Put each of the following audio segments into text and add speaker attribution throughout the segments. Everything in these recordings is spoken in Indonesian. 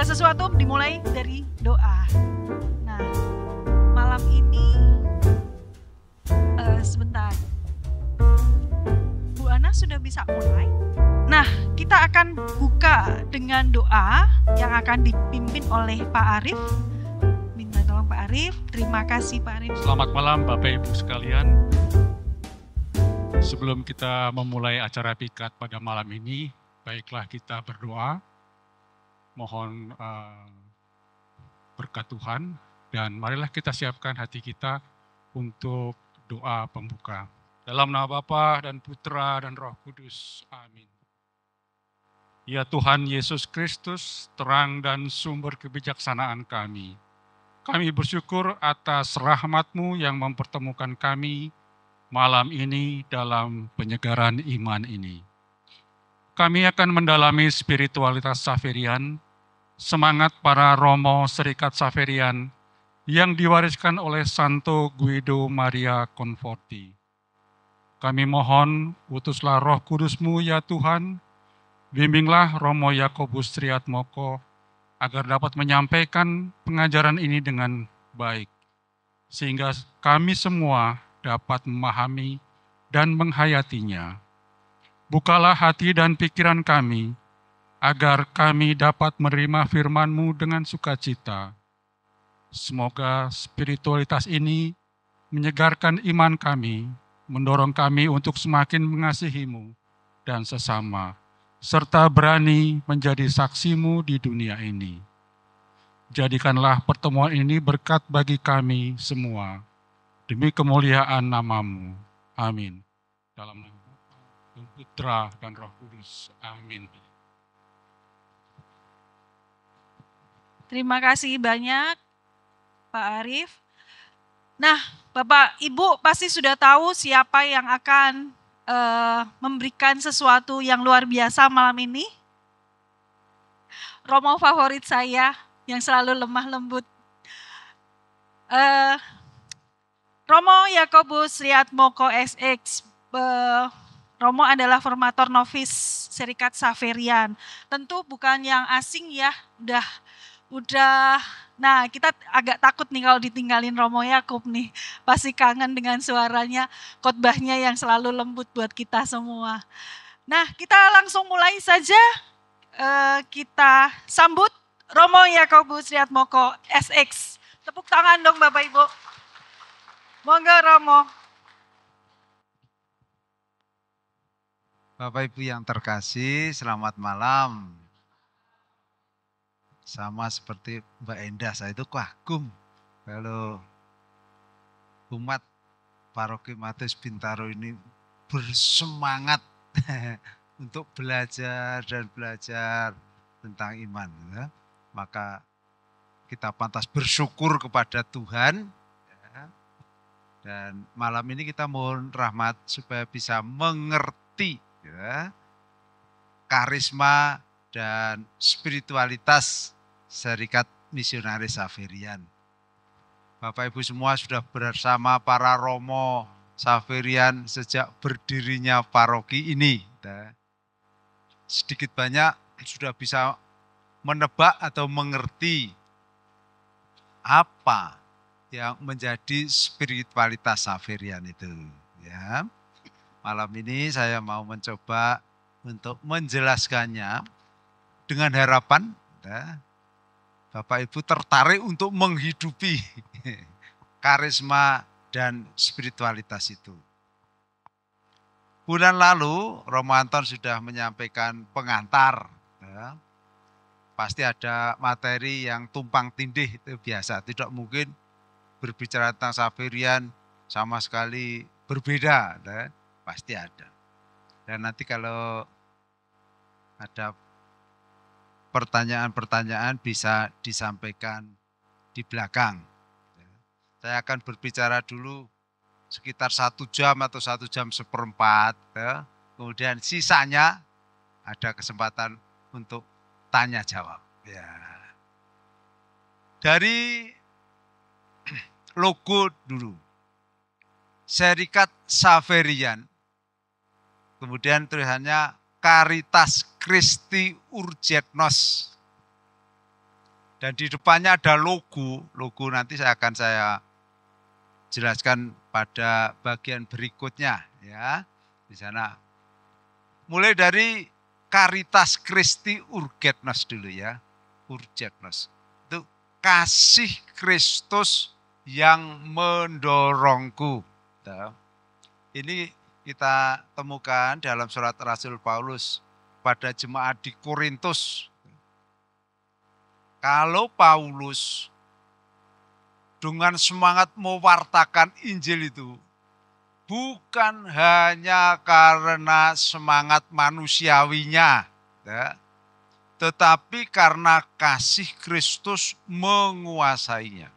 Speaker 1: sesuatu dimulai dari doa. Nah, malam ini sebentar. Bu Ana sudah bisa mulai? Nah, kita akan buka dengan doa yang akan dipimpin oleh Pak Arief. Minta tolong Pak Arief. Terima kasih Pak Arief.
Speaker 2: Selamat malam Bapak Ibu sekalian. Sebelum kita memulai acara pikat pada malam ini, baiklah kita berdoa. Mohon berkat Tuhan dan marilah kita siapkan hati kita untuk doa pembuka. Dalam nama Bapa dan Putra dan Roh Kudus. Amin. Ya Tuhan Yesus Kristus, terang dan sumber kebijaksanaan kami. Kami bersyukur atas rahmat-Mu yang mempertemukan kami malam ini dalam penyegaran iman ini. Kami akan mendalami spiritualitas Xaverian, semangat para Romo Serikat Xaverian yang diwariskan oleh Santo Guido Maria Conforti. Kami mohon, utuslah Roh Kudus-Mu ya Tuhan, bimbinglah Romo Yakobus Triatmoko agar dapat menyampaikan pengajaran ini dengan baik, sehingga kami semua dapat memahami dan menghayatinya. Bukalah hati dan pikiran kami, agar kami dapat menerima firman-Mu dengan sukacita. Semoga spiritualitas ini menyegarkan iman kami, mendorong kami untuk semakin mengasihi-Mu dan sesama, serta berani menjadi saksi-Mu di dunia ini. Jadikanlah pertemuan ini berkat bagi kami semua, demi kemuliaan nama-Mu. Amin. Dalam nama Bapa dan Putra dan Roh Kudus. Amin.
Speaker 1: Terima kasih banyak Pak Arief. Nah, Bapak Ibu pasti sudah tahu siapa yang akan memberikan sesuatu yang luar biasa malam ini. Romo favorit saya yang selalu lemah lembut. Romo Yakobus Triatmoko SX. Romo adalah formator novis Serikat Xaverian. Tentu bukan yang asing ya, udah, nah kita agak takut nih kalau ditinggalin Romo Yakob nih. Pasti kangen dengan suaranya, khotbahnya yang selalu lembut buat kita semua. Nah kita langsung mulai saja, kita sambut Romo Yakobus Triatmoko SX. Tepuk tangan dong Bapak Ibu. Monggo Romo.
Speaker 3: Bapak Ibu yang terkasih, selamat malam. Sama seperti Mbak Endah, saya itu kagum kalau umat Paroki Matius Bintaro ini bersemangat untuk belajar dan belajar tentang iman. Ya. Maka kita pantas bersyukur kepada Tuhan. Ya. Dan malam ini kita mohon rahmat supaya bisa mengerti ya, karisma dan spiritualitas Serikat Misionaris Xaverian. Bapak Ibu semua sudah bersama para Romo Xaverian sejak berdirinya paroki ini. Sedikit banyak sudah bisa menebak atau mengerti apa yang menjadi spiritualitas Xaverian itu. Ya. Malam ini saya mau mencoba untuk menjelaskannya dengan harapan ya, Bapak Ibu tertarik untuk menghidupi karisma dan spiritualitas itu. Bulan lalu Romo Anton sudah menyampaikan pengantar. Ya. Pasti ada materi yang tumpang tindih, itu biasa. Tidak mungkin berbicara tentang Xaverian sama sekali berbeda. Ya. Pasti ada. Dan nanti kalau ada pertanyaan-pertanyaan bisa disampaikan di belakang. Saya akan berbicara dulu sekitar 1 jam atau 1 jam seperempat. Ya. Kemudian sisanya ada kesempatan untuk tanya jawab. Ya. Dari logo dulu. Serikat Xaverian. Kemudian tulisannya Caritas Christi Urget Nos. Dan di depannya ada logo. Logo nanti akan saya jelaskan pada bagian berikutnya ya. Di sana mulai dari Caritas Christi Urgetnos dulu ya. Urgetnos. Itu kasih Kristus yang mendorongku. Ini kita temukan dalam surat Rasul Paulus pada jemaat di Korintus. Kalau Paulus dengan semangat mewartakan Injil itu bukan hanya karena semangat manusiawinya, ya, tetapi karena kasih Kristus menguasainya.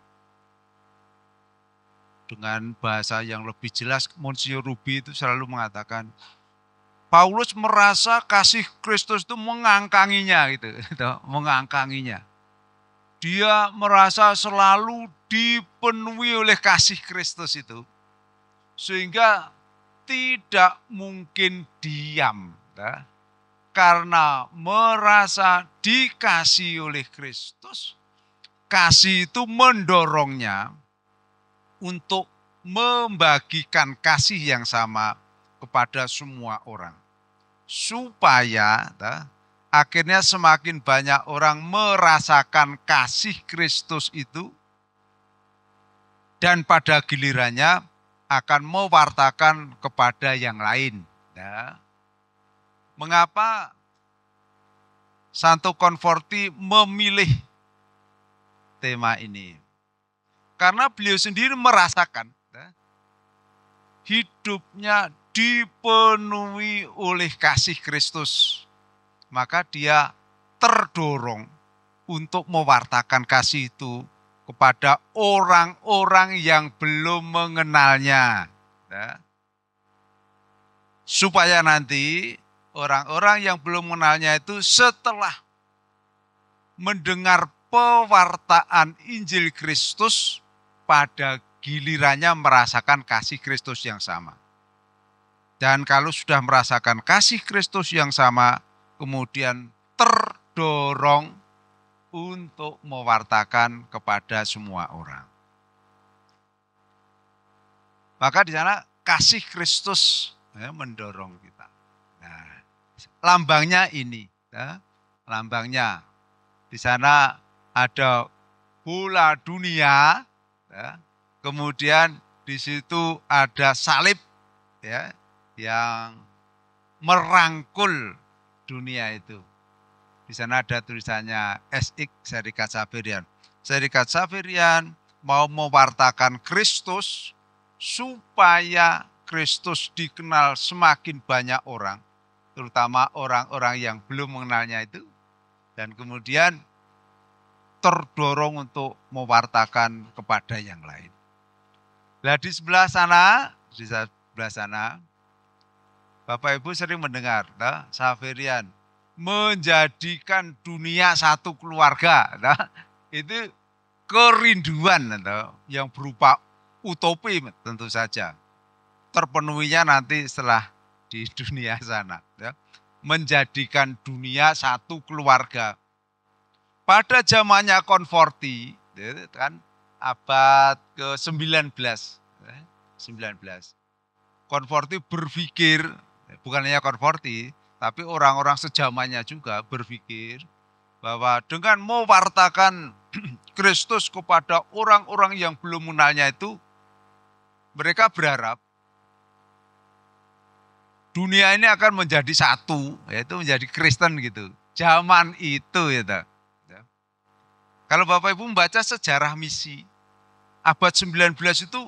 Speaker 3: Dengan bahasa yang lebih jelas, Monsieur Ruby itu selalu mengatakan, Paulus merasa kasih Kristus itu mengangkanginya, gitu, mengangkanginya. Dia merasa selalu dipenuhi oleh kasih Kristus itu. Sehingga tidak mungkin diam. Ya. Karena merasa dikasih oleh Kristus, kasih itu mendorongnya untuk membagikan kasih yang sama kepada semua orang. Supaya akhirnya semakin banyak orang merasakan kasih Kristus itu dan pada gilirannya akan mewartakan kepada yang lain. Ya. Mengapa Santo Conforti memilih tema ini? Karena beliau sendiri merasakan hidupnya dipenuhi oleh kasih Kristus. Maka dia terdorong untuk mewartakan kasih itu kepada orang-orang yang belum mengenalnya. Supaya nanti orang-orang yang belum mengenalnya itu setelah mendengar pewartaan Injil Kristus, pada gilirannya merasakan kasih Kristus yang sama. Dan kalau sudah merasakan kasih Kristus yang sama, kemudian terdorong untuk mewartakan kepada semua orang. Maka di sana kasih Kristus mendorong kita. Nah, lambangnya ini, lambangnya di sana ada bola dunia, kemudian di situ ada salib yang merangkul dunia itu. Di sana ada tulisannya SX Serikat Xaverian. Serikat Xaverian mau mewartakan Kristus supaya Kristus dikenal semakin banyak orang, terutama orang-orang yang belum mengenalnya itu, dan kemudian terdorong untuk mewartakan kepada yang lain. Nah di sebelah sana, Bapak Ibu sering mendengar, Xaverian menjadikan dunia satu keluarga. Itu kerinduan yang berupa utopi tentu saja. Terpenuhinya nanti setelah di dunia sana. Menjadikan dunia satu keluarga. Pada zamannya Conforti, kan abad ke-19, Conforti berpikir, bukan hanya Conforti, tapi orang-orang sejamannya juga berpikir bahwa dengan mewartakan Kristus kepada orang-orang yang belum mengenalnya itu, mereka berharap dunia ini akan menjadi satu, yaitu menjadi Kristen gitu. Zaman itu ya. Kalau Bapak Ibu membaca sejarah misi, abad 19 itu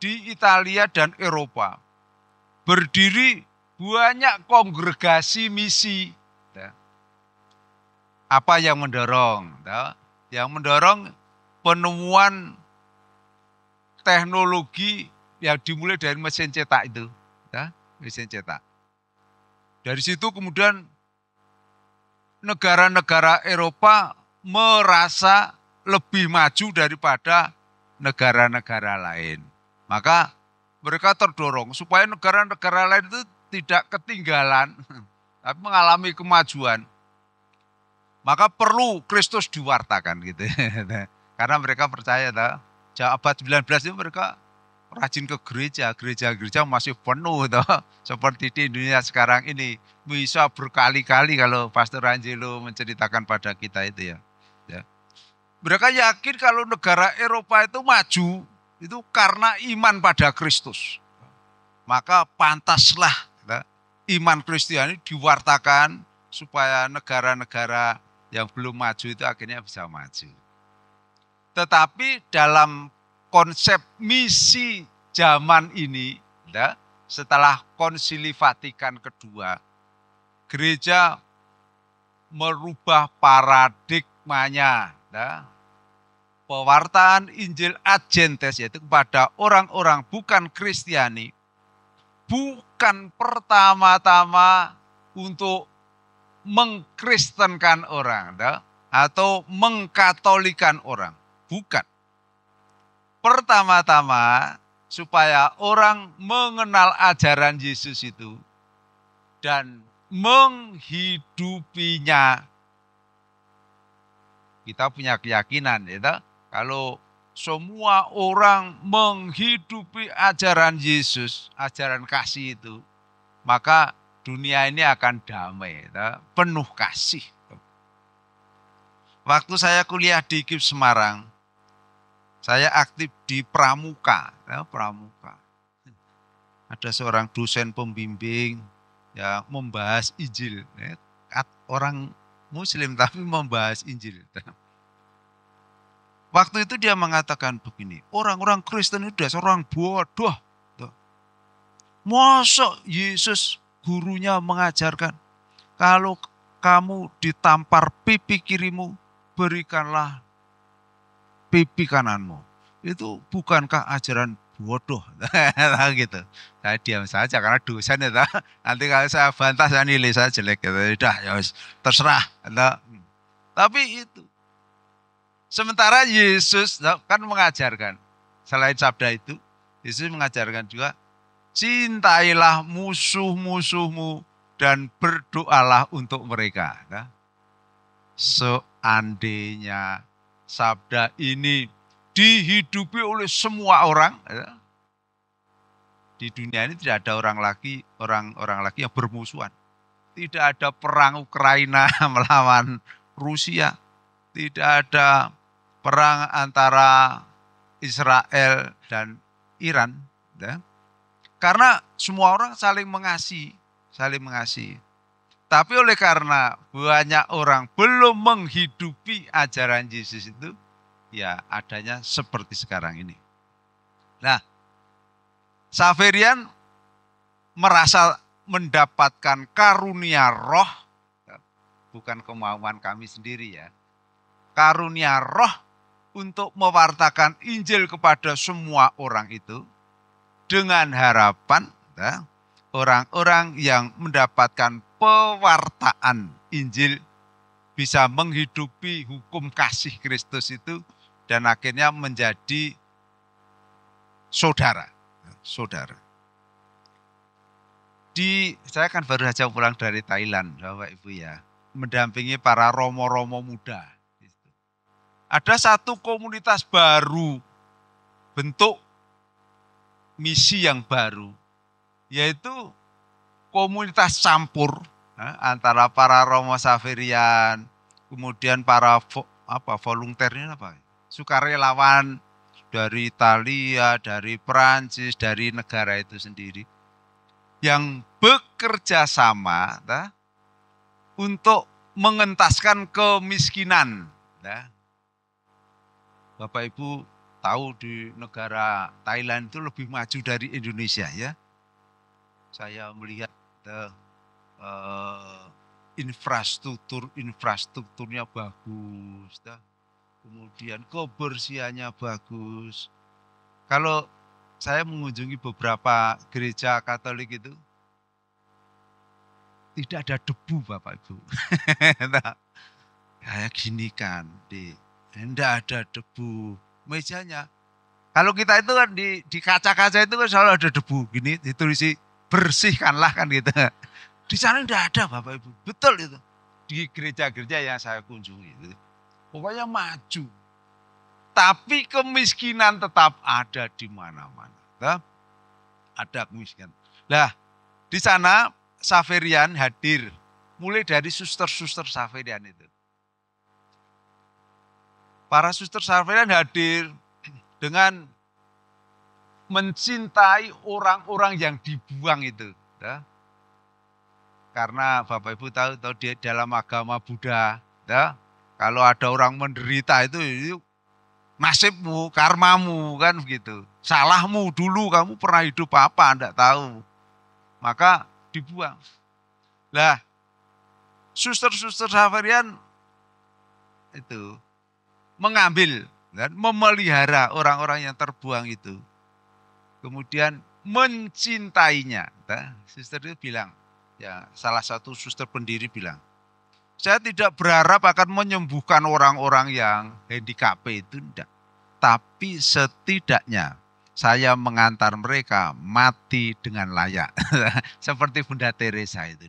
Speaker 3: di Italia dan Eropa berdiri banyak kongregasi misi. Apa yang mendorong? Yang mendorong penemuan teknologi yang dimulai dari mesin cetak itu. Mesin cetak. Dari situ kemudian negara-negara Eropa merasa lebih maju daripada negara-negara lain. Maka mereka terdorong supaya negara-negara lain itu tidak ketinggalan, tapi mengalami kemajuan. Maka perlu Kristus diwartakan gitu. Karena mereka percaya abad 19 itu mereka rajin ke gereja masih penuh seperti di Indonesia sekarang ini. Bisa berkali-kali kalau Pastor Angelo menceritakan pada kita itu ya. Mereka yakin kalau negara Eropa itu maju itu karena iman pada Kristus. Maka pantaslah iman Kristiani diwartakan supaya negara-negara yang belum maju itu akhirnya bisa maju. Tetapi dalam konsep misi zaman ini, setelah Konsili Vatikan kedua, gereja merubah paradigmanya. Pewartaan Injil ad gentes, yaitu kepada orang-orang bukan Kristiani, bukan pertama-tama untuk mengkristenkan orang atau mengkatolikan orang. Bukan. Pertama-tama supaya orang mengenal ajaran Yesus itu dan menghidupinya. Kita punya keyakinan kalau semua orang menghidupi ajaran Yesus, ajaran kasih itu, maka dunia ini akan damai, penuh kasih. Waktu saya kuliah di KIP Semarang, saya aktif di Pramuka. Ada seorang dosen pembimbing yang membahas Injil. Orang Muslim tapi membahas Injil. Waktu itu dia mengatakan begini, orang-orang Kristen itu dasar orang bodoh. Masa Yesus gurunya mengajarkan, kalau kamu ditampar pipi kirimu, berikanlah pipi kananmu. Itu bukankah ajaran bodoh? Gitu. Saya diam saja karena dosen itu. Nanti kalau saya bantah saya nilai saya jelek. Udah ya terserah. Tapi itu. Sementara Yesus kan mengajarkan. Selain sabda itu, Yesus mengajarkan juga, cintailah musuh-musuhmu dan berdoalah untuk mereka. Seandainya sabda ini dihidupi oleh semua orang, di dunia ini tidak ada orang lagi yang bermusuhan. Tidak ada perang Ukraina melawan Rusia. Tidak ada perang antara Israel dan Iran. Karena semua orang saling mengasihi. Tapi oleh karena banyak orang belum menghidupi ajaran Yesus itu, ya adanya seperti sekarang ini. Nah, Xaverian merasa mendapatkan karunia roh, bukan kemauan kami sendiri ya. Karunia roh untuk mewartakan Injil kepada semua orang itu dengan harapan orang-orang yang mendapatkan pewartaan Injil bisa menghidupi hukum kasih Kristus itu dan akhirnya menjadi saudara. Saya kan baru saja pulang dari Thailand, Bapak Ibu ya, mendampingi para romo-romo muda. Ada satu komunitas baru, bentuk misi yang baru, yaitu komunitas campur antara para romo Xaverian, kemudian para volunteernya sukarelawan dari Italia, dari Perancis, dari negara itu sendiri, yang bekerja sama untuk mengentaskan kemiskinan. Bapak Ibu tahu di negara Thailand itu lebih maju dari Indonesia ya. Saya melihat infrastrukturnya bagus, kemudian kebersihannya bagus. Kalau saya mengunjungi beberapa gereja Katolik itu, tidak ada debu Bapak Ibu. Kayak gini kan, tidak ada debu. Mejanya, kalau kita itu kan di kaca-kaca itu kan selalu ada debu. Gini ditulisi bersihkanlah kan gitu. Di sana tidak ada Bapak Ibu, betul itu. di gereja-gereja yang saya kunjungi. Pokoknya maju. Tapi kemiskinan tetap ada di mana-mana. Ada kemiskinan. Nah, di sana Xaverian hadir. Mulai dari suster-suster Xaverian itu. Para suster Xaverian hadir dengan mencintai orang-orang yang dibuang itu. Karena Bapak Ibu tahu di dalam agama Buddha, kalau ada orang menderita itu nasibmu, karmamu kan begitu. Salahmu dulu kamu pernah hidup apa, enggak tahu. Maka dibuang. Lah, suster-suster Xaverian itu mengambil dan memelihara orang-orang yang terbuang itu. Kemudian mencintainya. Suster itu bilang, ya, salah satu suster pendiri bilang, saya tidak berharap akan menyembuhkan orang-orang yang handicap itu, enggak. Tapi setidaknya saya mengantar mereka mati dengan layak. Seperti Bunda Teresa itu.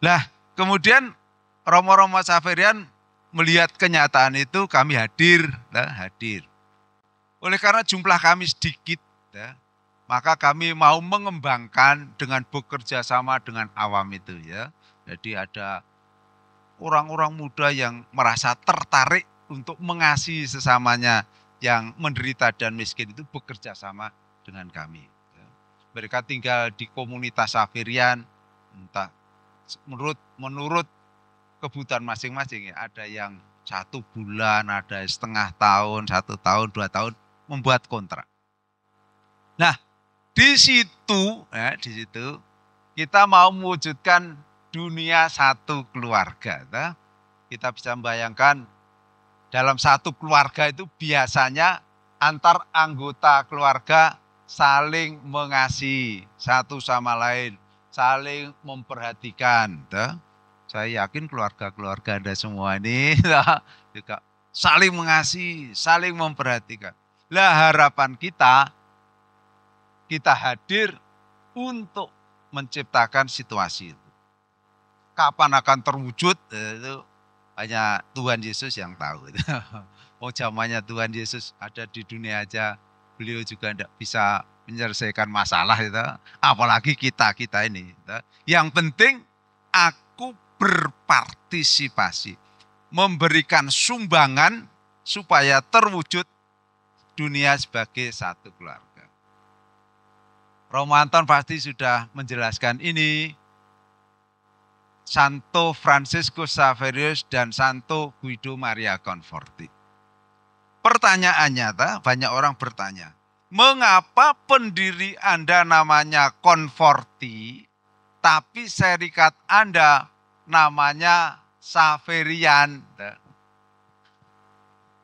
Speaker 3: Lah, kemudian Romo-Romo Xaverian melihat kenyataan itu, kami hadir. Oleh karena jumlah kami sedikit, maka kami mau mengembangkan dengan bekerja sama dengan awam itu, ya. Jadi ada orang-orang muda yang merasa tertarik untuk mengasihi sesamanya yang menderita dan miskin itu bekerja sama dengan kami. Mereka tinggal di komunitas Xaverian, entah menurut kebutuhan masing-masing, ya. Ada yang 1 bulan, ada setengah tahun, 1 tahun, 2 tahun membuat kontrak. Nah, di situ kita mau mewujudkan dunia satu keluarga. Kita bisa membayangkan dalam satu keluarga itu biasanya antar anggota keluarga saling mengasihi satu sama lain, saling memperhatikan. Saya yakin keluarga-keluarga Anda semua ini juga saling mengasihi, saling memperhatikan. Lah, harapan kita hadir untuk menciptakan situasi itu. Kapan akan terwujud itu hanya Tuhan Yesus yang tahu. Oh, zamannya Tuhan Yesus ada di dunia aja, beliau juga tidak bisa menyelesaikan masalah itu. Apalagi kita ini. Yang penting aku berpartisipasi, memberikan sumbangan supaya terwujud dunia sebagai satu keluarga. Romo Anton pasti sudah menjelaskan ini. Santo Franciscus Xaverius dan Santo Guido Maria Conforti. Pertanyaannya, banyak orang bertanya, mengapa pendiri Anda namanya Conforti, tapi serikat Anda namanya Xaverian?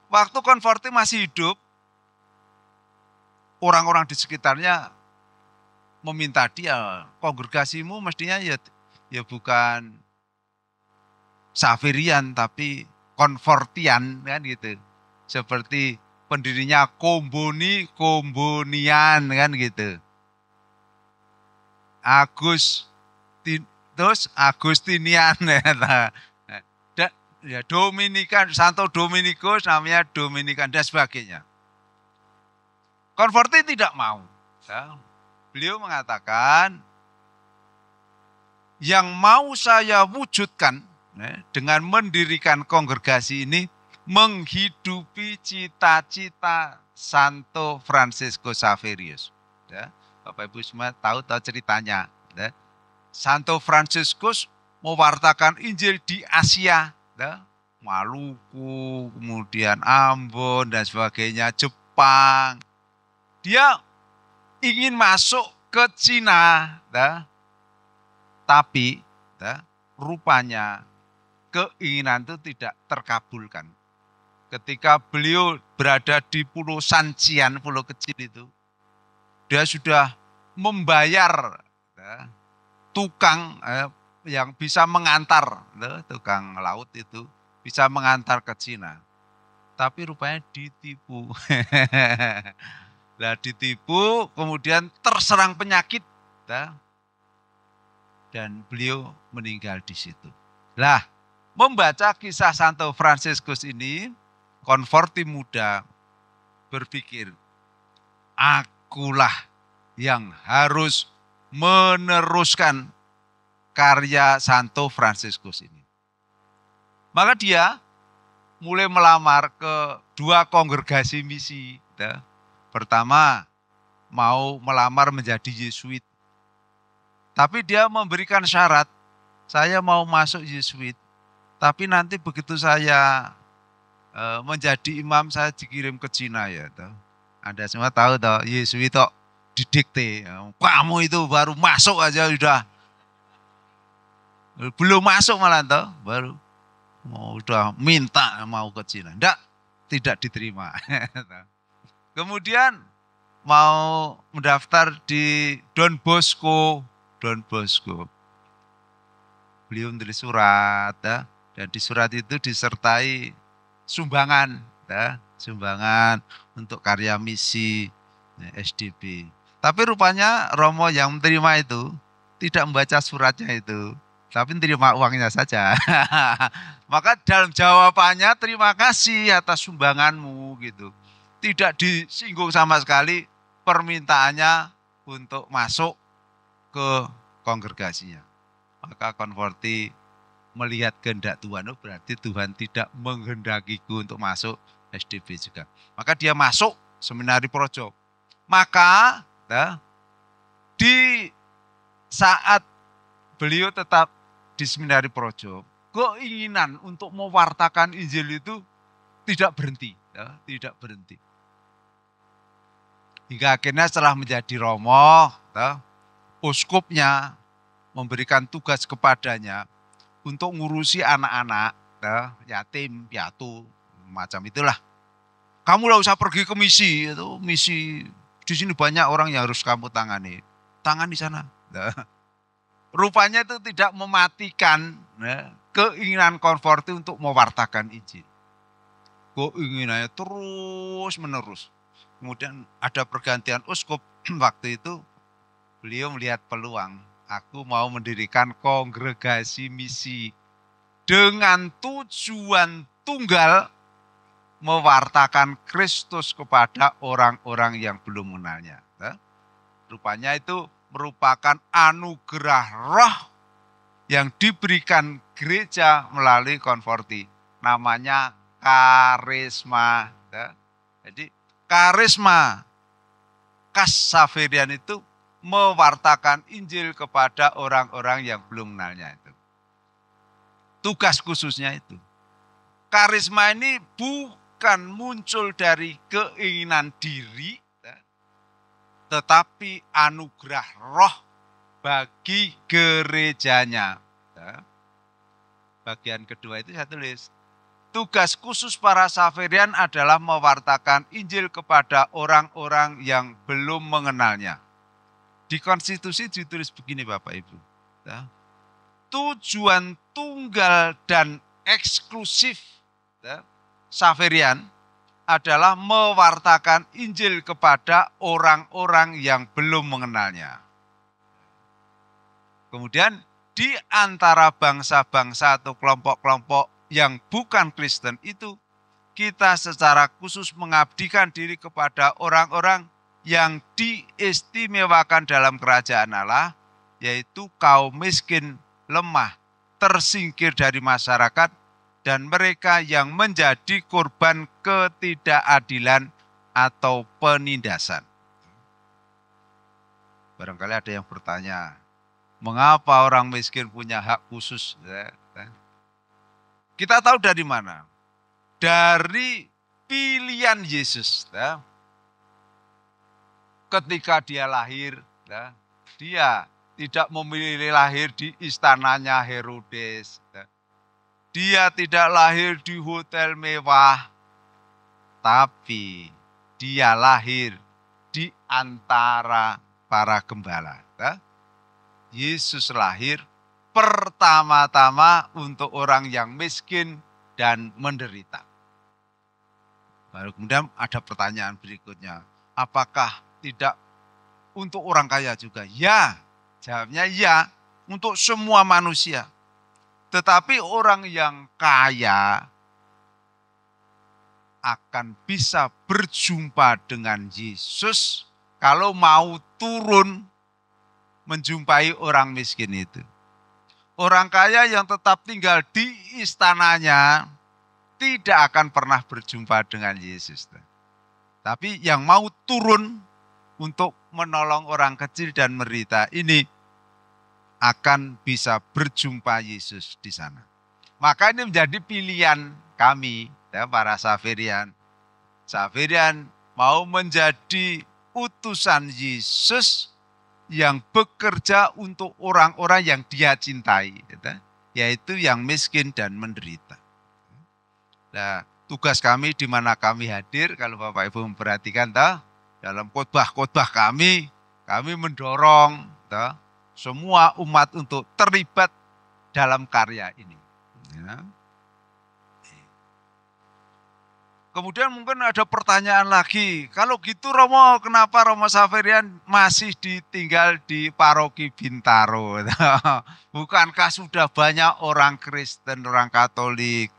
Speaker 3: Waktu Conforti masih hidup, orang-orang di sekitarnya meminta dia, kongregasimu mestinya ya bukan Xaverian tapi Confortian kan gitu. Seperti pendirinya Combonian kan gitu. Agustinian ya, Dominikan, Santo Dominikus namanya Dominikan dan sebagainya. Conforti tidak mau. Beliau mengatakan, yang mau saya wujudkan dengan mendirikan kongregasi ini menghidupi cita-cita Santo Franciscus Xaverius. Bapak Ibu semua tahu ceritanya. Santo Franciscus mewartakan Injil di Asia, Maluku, kemudian Ambon dan sebagainya, Jepang. Dia ingin masuk ke Cina, tapi rupanya keinginan itu tidak terkabulkan. Ketika beliau berada di Pulau Sancian, pulau kecil itu, dia sudah membayar tukang yang bisa mengantar, tukang laut itu bisa mengantar ke Cina. Tapi rupanya ditipu. Lah ditipu, kemudian terserang penyakit, dan beliau meninggal di situ. Lah, membaca kisah Santo Fransiskus ini, konverti muda berpikir, akulah yang harus meneruskan karya Santo Fransiskus ini. Maka dia mulai melamar ke 2 kongregasi misi. Pertama, mau melamar menjadi Yesuit. Tapi dia memberikan syarat, saya mau masuk Yesuit. Tapi nanti begitu saya menjadi imam, saya dikirim ke Cina ya. Anda semua tahu toh, Yesuit toh didikte. Kamu itu baru masuk aja udah. Belum masuk malah toh, baru udah minta mau ke Cina. Tidak diterima. Kemudian mau mendaftar di Don Bosco. Beliau menulis surat, dan di surat itu disertai sumbangan, sumbangan untuk karya misi SDP. Tapi rupanya Romo yang menerima itu tidak membaca suratnya itu, tapi menerima uangnya saja. Maka dalam jawabannya, terima kasih atas sumbanganmu gitu. Tidak disinggung sama sekali permintaannya untuk masuk ke kongregasinya. Maka konverti melihat kehendak Tuhan, berarti Tuhan tidak menghendakiku untuk masuk SDP juga. Maka dia masuk Seminari Projo. Maka di saat beliau tetap di Seminari Projo, keinginan untuk mewartakan Injil itu tidak berhenti. Tidak berhenti. Hingga akhirnya setelah menjadi romo, uskupnya memberikan tugas kepadanya untuk ngurusi anak-anak, yatim, piatu, macam itulah. Kamu tidak usah pergi ke misi, itu misi di sini banyak orang yang harus kamu tangani. Tangani sana. Rupanya itu tidak mematikan keinginan konverti untuk mewartakan Injil. Keinginannya terus menerus. Kemudian ada pergantian uskup, waktu itu beliau melihat peluang. Aku mau mendirikan kongregasi misi dengan tujuan tunggal, mewartakan Kristus kepada orang-orang yang belum mengenalnya. Rupanya itu merupakan anugerah roh yang diberikan gereja melalui konverti. Namanya karisma. Jadi karisma Xaverian itu mewartakan Injil kepada orang-orang yang belum mengenalnya itu. Tugas khususnya itu. Karisma ini bukan muncul dari keinginan diri, tetapi anugerah roh bagi gerejanya. Bagian kedua itu saya tulis. Tugas khusus para Xaverian adalah mewartakan Injil kepada orang-orang yang belum mengenalnya. Di konstitusi ditulis begini Bapak Ibu. Tujuan tunggal dan eksklusif Xaverian adalah mewartakan Injil kepada orang-orang yang belum mengenalnya. Kemudian di antara bangsa-bangsa atau kelompok-kelompok yang bukan Kristen itu, kita secara khusus mengabdikan diri kepada orang-orang yang diistimewakan dalam kerajaan Allah, yaitu kaum miskin, lemah, tersingkir dari masyarakat, dan mereka yang menjadi korban ketidakadilan atau penindasan. Barangkali ada yang bertanya, mengapa orang miskin punya hak khusus? Kita tahu dari mana? Dari pilihan Yesus. Ketika dia lahir, dia tidak memilih lahir di istananya Herodes. Dia tidak lahir di hotel mewah, tapi dia lahir di antara para gembala. Yesus lahir pertama-tama untuk orang yang miskin dan menderita. Baru kemudian ada pertanyaan berikutnya, apakah tidak untuk orang kaya juga? Ya, jawabnya ya, untuk semua manusia. Tetapi orang yang kaya akan bisa berjumpa dengan Yesus kalau mau turun menjumpai orang miskin itu. Orang kaya yang tetap tinggal di istananya tidak akan pernah berjumpa dengan Yesus. Tapi yang mau turun untuk menolong orang kecil dan menderita ini akan bisa berjumpa Yesus di sana. Maka ini menjadi pilihan kami, ya, para Xaverian. Xaverian mau menjadi utusan Yesus yang bekerja untuk orang-orang yang Dia cintai, yaitu yang miskin dan menderita. Nah, tugas kami di mana kami hadir, kalau Bapak Ibu memperhatikan, dalam khotbah-khotbah kami mendorong semua umat untuk terlibat dalam karya ini. Ya. Kemudian mungkin ada pertanyaan lagi, kalau gitu Romo, kenapa Romo Xaverian masih ditinggal di paroki Bintaro? Bukankah sudah banyak orang Kristen, orang Katolik?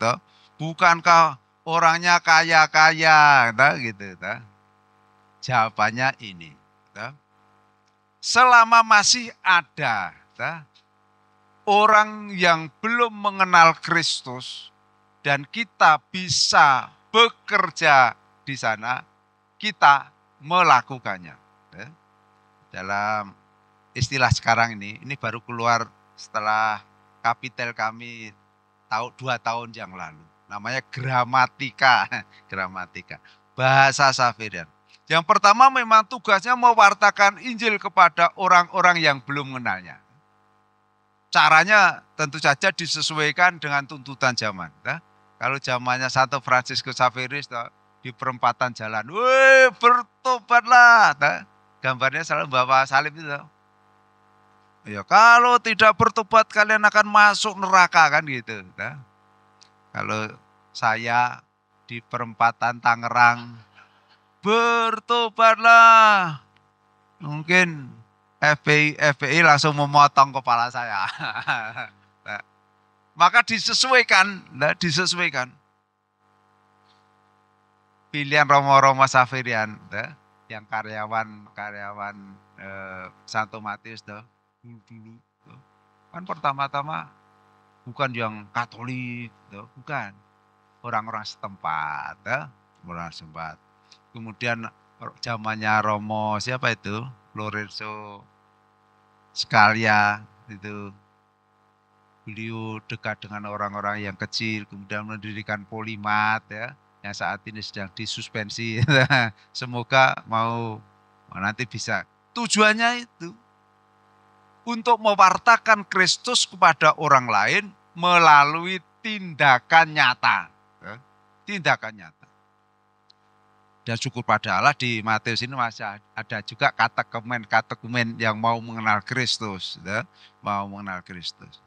Speaker 3: Bukankah orangnya kaya-kaya? Gitu. Jawabannya ini. Selama masih ada orang yang belum mengenal Kristus dan kita bisa bekerja di sana, kita melakukannya. Dalam istilah sekarang ini baru keluar setelah kapitel kami 2 tahun yang lalu. Namanya gramatika, bahasa Xaverian. Yang pertama memang tugasnya mewartakan Injil kepada orang-orang yang belum mengenalnya. Caranya tentu saja disesuaikan dengan tuntutan zaman. Kalau zamannya Santo Fransiskus Xaverius di perempatan jalan, woi bertobatlah. Gambarnya selalu bawa salib itu. Ya, kalau tidak bertobat kalian akan masuk neraka, kan gitu. Kalau saya di perempatan Tangerang, bertobatlah. Mungkin FPI langsung memotong kepala saya. Maka disesuaikan. Pilihan Romo Xaverian, yang karyawan Santo Matius dulu. Kan pertama-tama bukan yang Katolik, bukan. Orang-orang setempat, Kemudian zamannya Romo siapa itu? Lorenzo Scalia itu. Beliau dekat dengan orang-orang yang kecil, kemudian mendirikan Polimat, yang saat ini sedang disuspensi. Semoga mau nanti bisa. Tujuannya itu untuk mewartakan Kristus kepada orang lain melalui tindakan nyata. Tindakan nyata. Dan syukur pada Allah di Matius ini masih ada juga katekumen yang mau mengenal Kristus. Mau mengenal Kristus.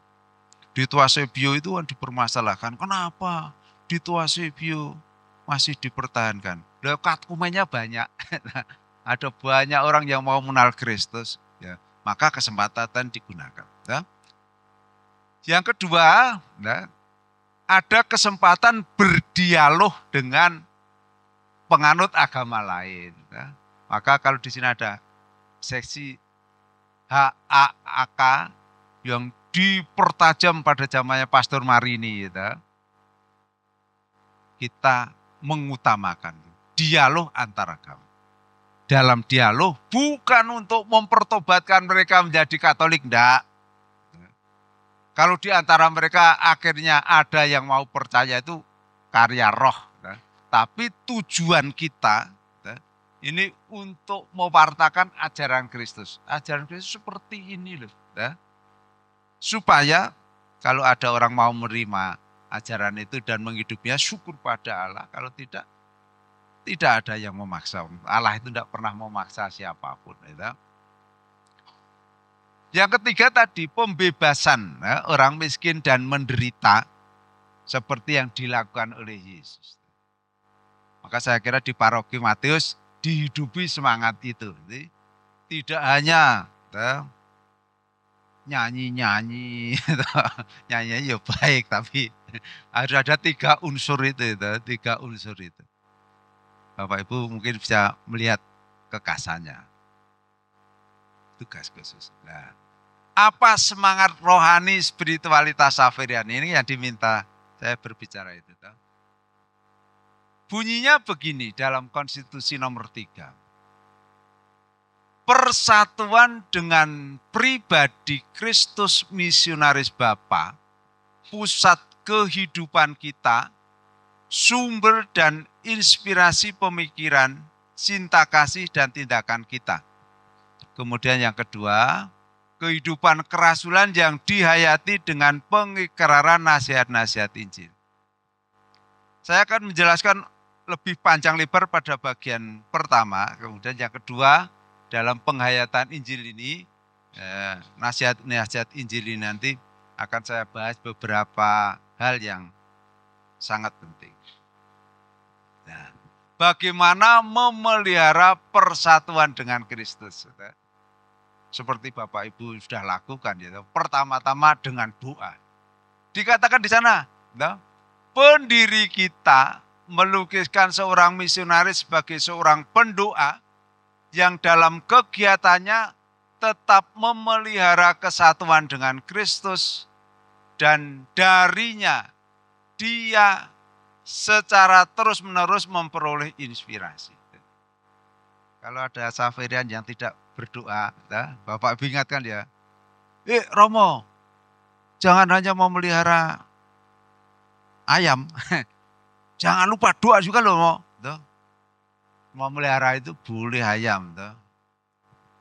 Speaker 3: Di Tuasebio itu kan dipermasalahkan. Kenapa di Tuasebio masih dipertahankan? Katekumennya banyak. Ada banyak orang yang mau mengenal Kristus. Ya, maka kesempatan digunakan. Yang kedua, ada kesempatan berdialog dengan penganut agama lain. Maka kalau di sini ada seksi HAAK yang dipertajam pada zamannya Pastor Marini, kita mengutamakan dialog antar agama. Dalam dialog bukan untuk mempertobatkan mereka menjadi Katolik, enggak. Kalau di antara mereka akhirnya ada yang mau percaya, itu karya roh. Tapi tujuan kita ini untuk mewartakan ajaran Kristus. Ajaran Kristus seperti ini loh. Supaya kalau ada orang mau menerima ajaran itu dan menghidupinya, syukur pada Allah. Kalau tidak ada yang memaksa. Allah itu tidak pernah memaksa siapapun. Yang ketiga tadi, pembebasan orang miskin dan menderita seperti yang dilakukan oleh Yesus. Maka saya kira di paroki Matius dihidupi semangat itu. Tidak hanya nyanyi-nyanyi, nyanyi ya baik, tapi harus ada 3 unsur itu, 3 unsur itu. Bapak Ibu mungkin bisa melihat kekasannya. Tugas khusus. Nah, apa semangat rohani spiritualitas Xaverian ini yang diminta saya berbicara itu. Bunyinya begini dalam konstitusi nomor 3. Persatuan dengan pribadi Kristus misionaris Bapa, pusat kehidupan kita, sumber dan inspirasi pemikiran, cinta kasih dan tindakan kita. Kemudian yang kedua, kehidupan kerasulan yang dihayati dengan pengikraran nasihat-nasihat Injil. Saya akan menjelaskan lebih panjang lebar pada bagian pertama, kemudian yang kedua, dalam penghayatan Injil ini, nasihat-nasihat Injil ini nanti akan saya bahas beberapa hal yang sangat penting. Nah, bagaimana memelihara persatuan dengan Kristus? Seperti Bapak Ibu sudah lakukan, ya. Pertama-tama dengan doa. Dikatakan di sana, pendiri kita melukiskan seorang misionaris sebagai seorang pendoa yang dalam kegiatannya tetap memelihara kesatuan dengan Kristus dan darinya dia secara terus-menerus memperoleh inspirasi. Kalau ada Xaverian yang tidak berdoa, Bapak Ibu ingatkan ya, Romo, jangan hanya memelihara ayam, jangan lupa doa juga loh. Memelihara itu boleh ayam.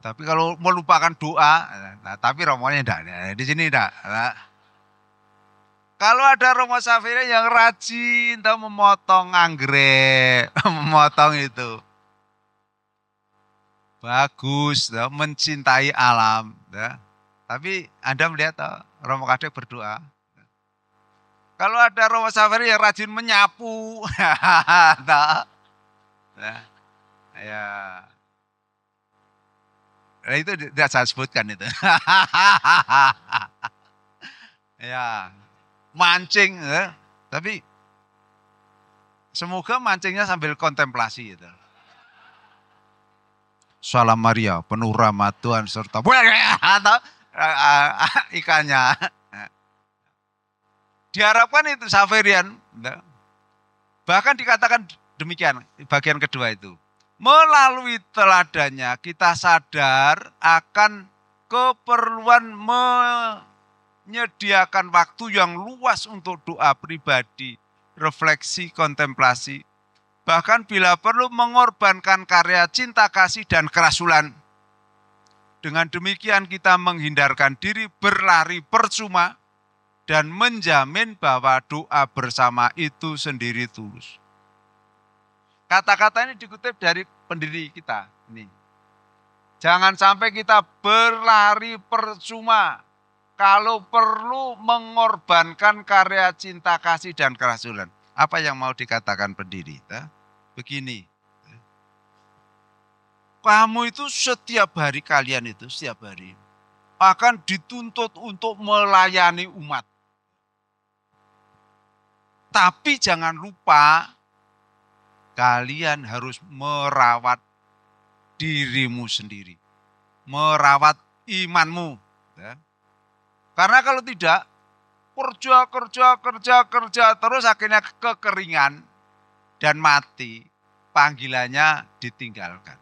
Speaker 3: Tapi kalau melupakan doa, tapi Romonya enggak, di sini enggak. Kalau ada Romo Xaverian yang rajin memotong anggrek, memotong itu. Bagus, mencintai alam. Tapi Anda melihat Romo Kadek berdoa. Kalau ada Romo Xaverian yang rajin menyapu, ya, itu tidak saya sebutkan itu. Ya, mancing, tapi semoga mancingnya sambil kontemplasi itu. Salam Maria, penuh rahmat Tuhan serta ikannya. Diharapkan itu Xaverian, bahkan dikatakan demikian, bagian kedua itu. Melalui teladannya kita sadar akan keperluan menyediakan waktu yang luas untuk doa pribadi, refleksi, kontemplasi. Bahkan bila perlu mengorbankan karya cinta kasih dan kerasulan. Dengan demikian kita menghindarkan diri berlari percuma dan menjamin bahwa doa bersama itu sendiri tulus. Kata-kata ini dikutip dari pendiri kita. Ini. Jangan sampai kita berlari percuma kalau perlu mengorbankan karya cinta kasih dan kerasulan. Apa yang mau dikatakan pendiri? Begini. Kamu itu setiap hari, kalian itu setiap hari akan dituntut untuk melayani umat. Tapi jangan lupa kalian harus merawat dirimu sendiri. Merawat imanmu. Karena kalau tidak, kerja terus akhirnya kekeringan dan mati. Panggilannya ditinggalkan.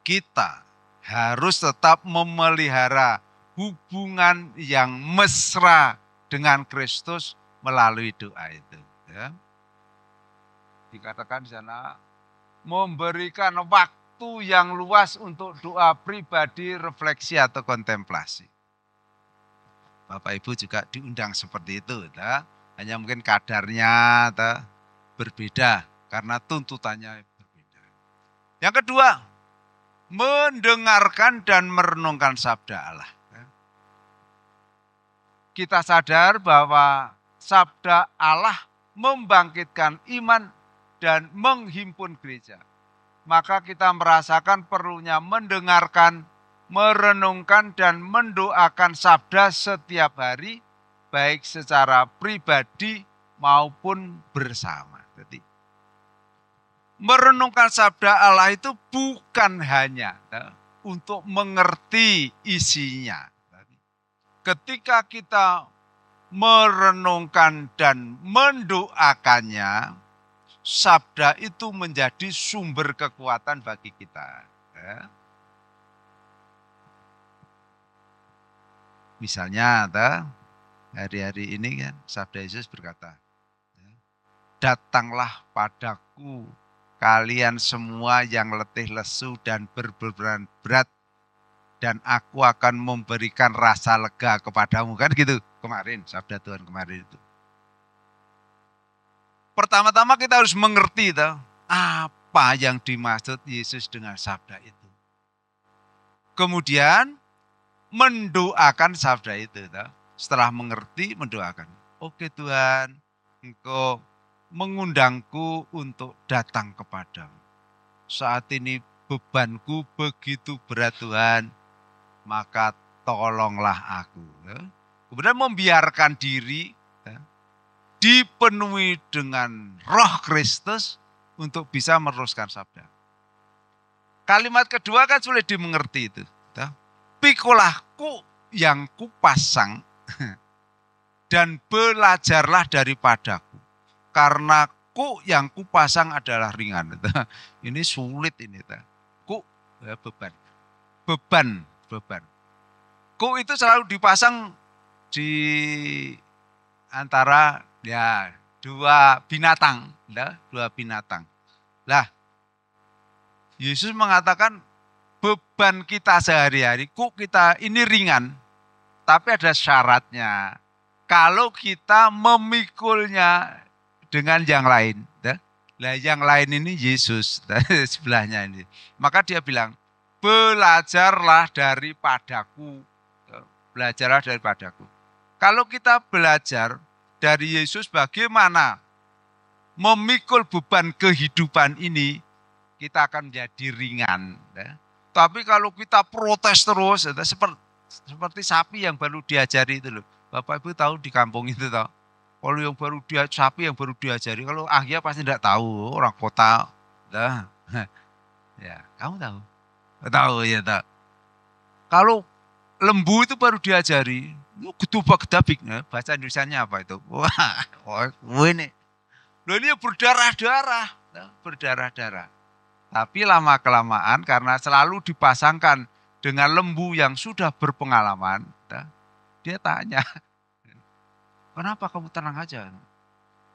Speaker 3: Kita harus tetap memelihara hubungan yang mesra dengan Kristus melalui doa itu. Ya. Dikatakan di sana, memberikan waktu yang luas untuk doa pribadi, refleksi atau kontemplasi. Bapak Ibu juga diundang seperti itu. Hanya mungkin kadarnya berbeda karena tuntutannya berbeda. Yang kedua, mendengarkan dan merenungkan sabda Allah. Kita sadar bahwa sabda Allah membangkitkan iman dan menghimpun gereja. Maka kita merasakan perlunya mendengarkan, merenungkan dan mendoakan sabda setiap hari, baik secara pribadi maupun bersama. Jadi, merenungkan sabda Allah itu bukan hanya untuk mengerti isinya. Ketika kita merenungkan dan mendoakannya, sabda itu menjadi sumber kekuatan bagi kita. Misalnya, hari-hari ini kan sabda Yesus berkata, datanglah padaku kalian semua yang letih lesu dan berbeban berat, dan aku akan memberikan rasa lega kepadamu. Kan gitu kemarin, sabda Tuhan kemarin itu. Pertama-tama kita harus mengerti apa yang dimaksud Yesus dengan sabda itu. Kemudian mendoakan sabda itu. Setelah mengerti, mendoakan. Oke Tuhan, Engkau mengundangku untuk datang kepadamu. Saat ini bebanku begitu berat Tuhan, maka tolonglah aku. Kemudian membiarkan diri dipenuhi dengan Roh Kristus untuk bisa meneruskan sabda. Kalimat kedua kan sulit dimengerti itu. Pikulahku yang kupasang dan belajarlah daripadaku. Karena ku yang kupasang adalah ringan. Ini sulit ini. Ku beban. Beban. Ku itu selalu dipasang di antara dua binatang. Lah, Yesus mengatakan beban kita sehari-hari, kita ini ringan, tapi ada syaratnya. Kalau kita memikulnya dengan yang lain, lah yang lain ini Yesus sebelahnya ini. Maka dia bilang, belajarlah daripadaku. Belajarlah daripadaku. Kalau kita belajar dari Yesus bagaimana memikul beban kehidupan ini, kita akan menjadi ringan. Tapi kalau kita protes terus, seperti sapi yang baru diajari itu loh. Bapak Ibu tahu di kampung itu tahu. Kalau yang sapi yang baru diajari, kalau ahya pasti tidak tahu, orang kota. Ya, kamu tahu? Tahu ya tak. Kalau lembu itu baru diajari, gedubak-gedabik. Bahasa Indonesianya apa itu? Wah, ini. Loh ini berdarah-darah. Tapi lama-kelamaan karena selalu dipasangkan dengan lembu yang sudah berpengalaman, dia tanya, kenapa kamu tenang aja?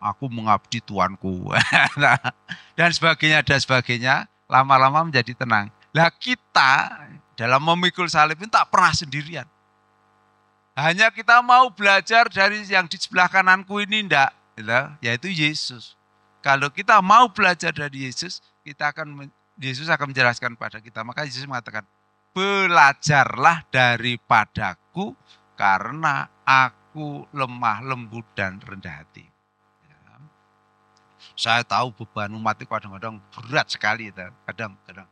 Speaker 3: Aku mengabdi Tuanku. Dan sebagainya, lama-lama menjadi tenang. Lah kita dalam memikul salib ini tak pernah sendirian. Hanya kita mau belajar dari yang di sebelah kananku ini enggak, yaitu Yesus. Kalau kita mau belajar dari Yesus, Yesus akan menjelaskan pada kita. Maka Yesus mengatakan, belajarlah daripadaku karena aku lemah, lembut, dan rendah hati. Saya tahu beban umat itu kadang-kadang berat sekali. Kadang-kadang.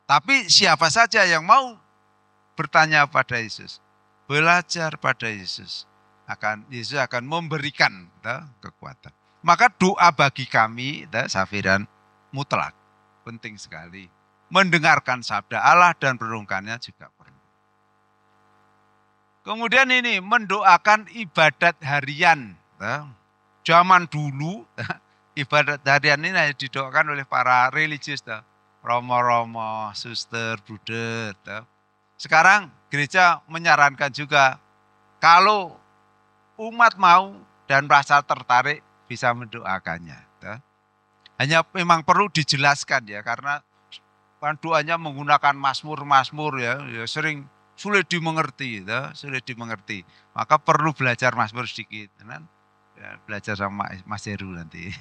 Speaker 3: Tapi siapa saja yang mau bertanya pada Yesus, belajar pada Yesus, Yesus akan memberikan kekuatan. Maka doa bagi kami, Saferian, mutlak, penting sekali. Mendengarkan sabda Allah dan merenungkannya juga perlu. Kemudian ini, mendoakan ibadat harian. Zaman dulu, ibadat harian ini hanya didoakan oleh para religius. Romo-romo, suster, bruder. Sekarang gereja menyarankan juga, kalau umat mau dan merasa tertarik, bisa mendoakannya. Hanya memang perlu dijelaskan ya, karena kan doanya menggunakan mazmur-mazmur ya sering sulit dimengerti. Maka perlu belajar mazmur sedikit. Belajar sama Mas Heru nanti.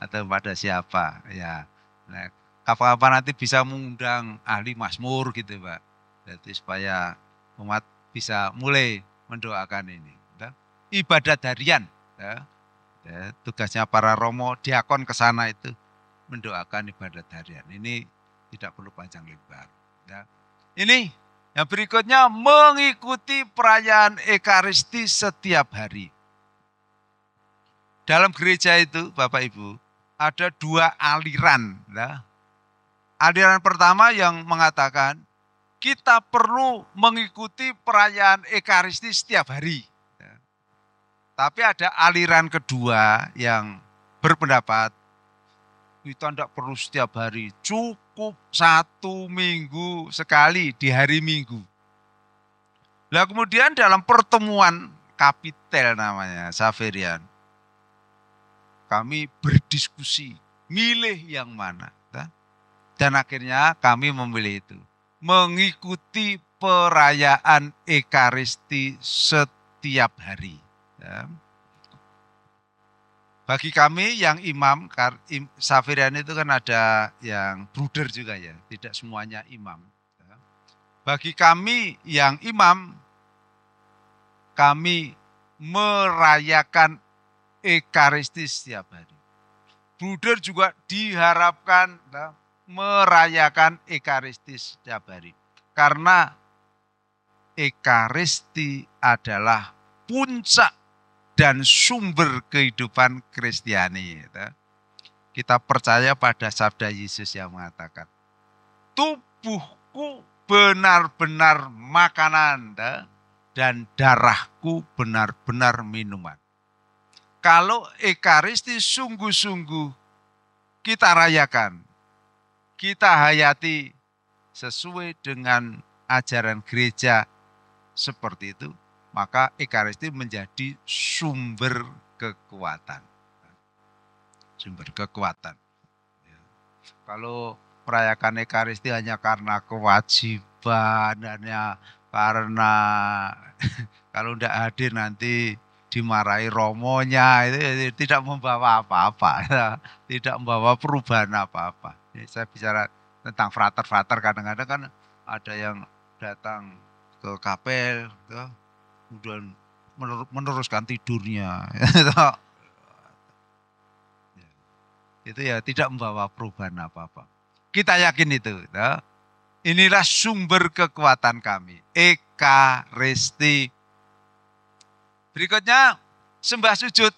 Speaker 3: Atau pada siapa. Ya. Nah, kapan-kapan nanti bisa mengundang ahli mazmur gitu Pak. Jadi supaya umat bisa mulai mendoakan ini. Ibadat harian. Tugasnya para romo, diakon ke sana itu mendoakan ibadat harian. Ini tidak perlu panjang lebar. Ini yang berikutnya, mengikuti perayaan Ekaristi setiap hari. Dalam gereja itu Bapak Ibu ada dua aliran. Aliran pertama yang mengatakan kita perlu mengikuti perayaan Ekaristi setiap hari. Tapi ada aliran kedua yang berpendapat kita tidak perlu setiap hari, cukup 1 minggu sekali di hari Minggu. Nah kemudian dalam pertemuan kapitel namanya, Xaverian, kami berdiskusi, milih yang mana. Dan akhirnya kami memilih itu, mengikuti perayaan Ekaristi setiap hari. Bagi kami yang imam, Xaverian itu kan ada yang bruder juga ya, tidak semuanya imam. Bagi kami yang imam, kami merayakan Ekaristi setiap hari. Bruder juga diharapkan merayakan Ekaristi setiap hari. Karena Ekaristi adalah puncak dan sumber kehidupan Kristiani. Kita percaya pada sabda Yesus yang mengatakan, tubuhku benar-benar makanan dan darahku benar-benar minuman. Kalau Ekaristi sungguh-sungguh kita rayakan, kita hayati sesuai dengan ajaran gereja seperti itu, maka Ekaristi menjadi sumber kekuatan. Sumber kekuatan. Kalau merayakan Ekaristi hanya karena kewajiban, hanya karena kalau tidak hadir nanti dimarahi romonya, itu tidak membawa apa-apa, tidak membawa perubahan apa-apa. Saya bicara tentang frater-frater, kadang-kadang kan ada yang datang ke kapel, kemudian meneruskan tidurnya. Itu ya tidak membawa perubahan apa-apa. Kita yakin itu. Inilah sumber kekuatan kami. Ekaristi. Berikutnya sembah sujud.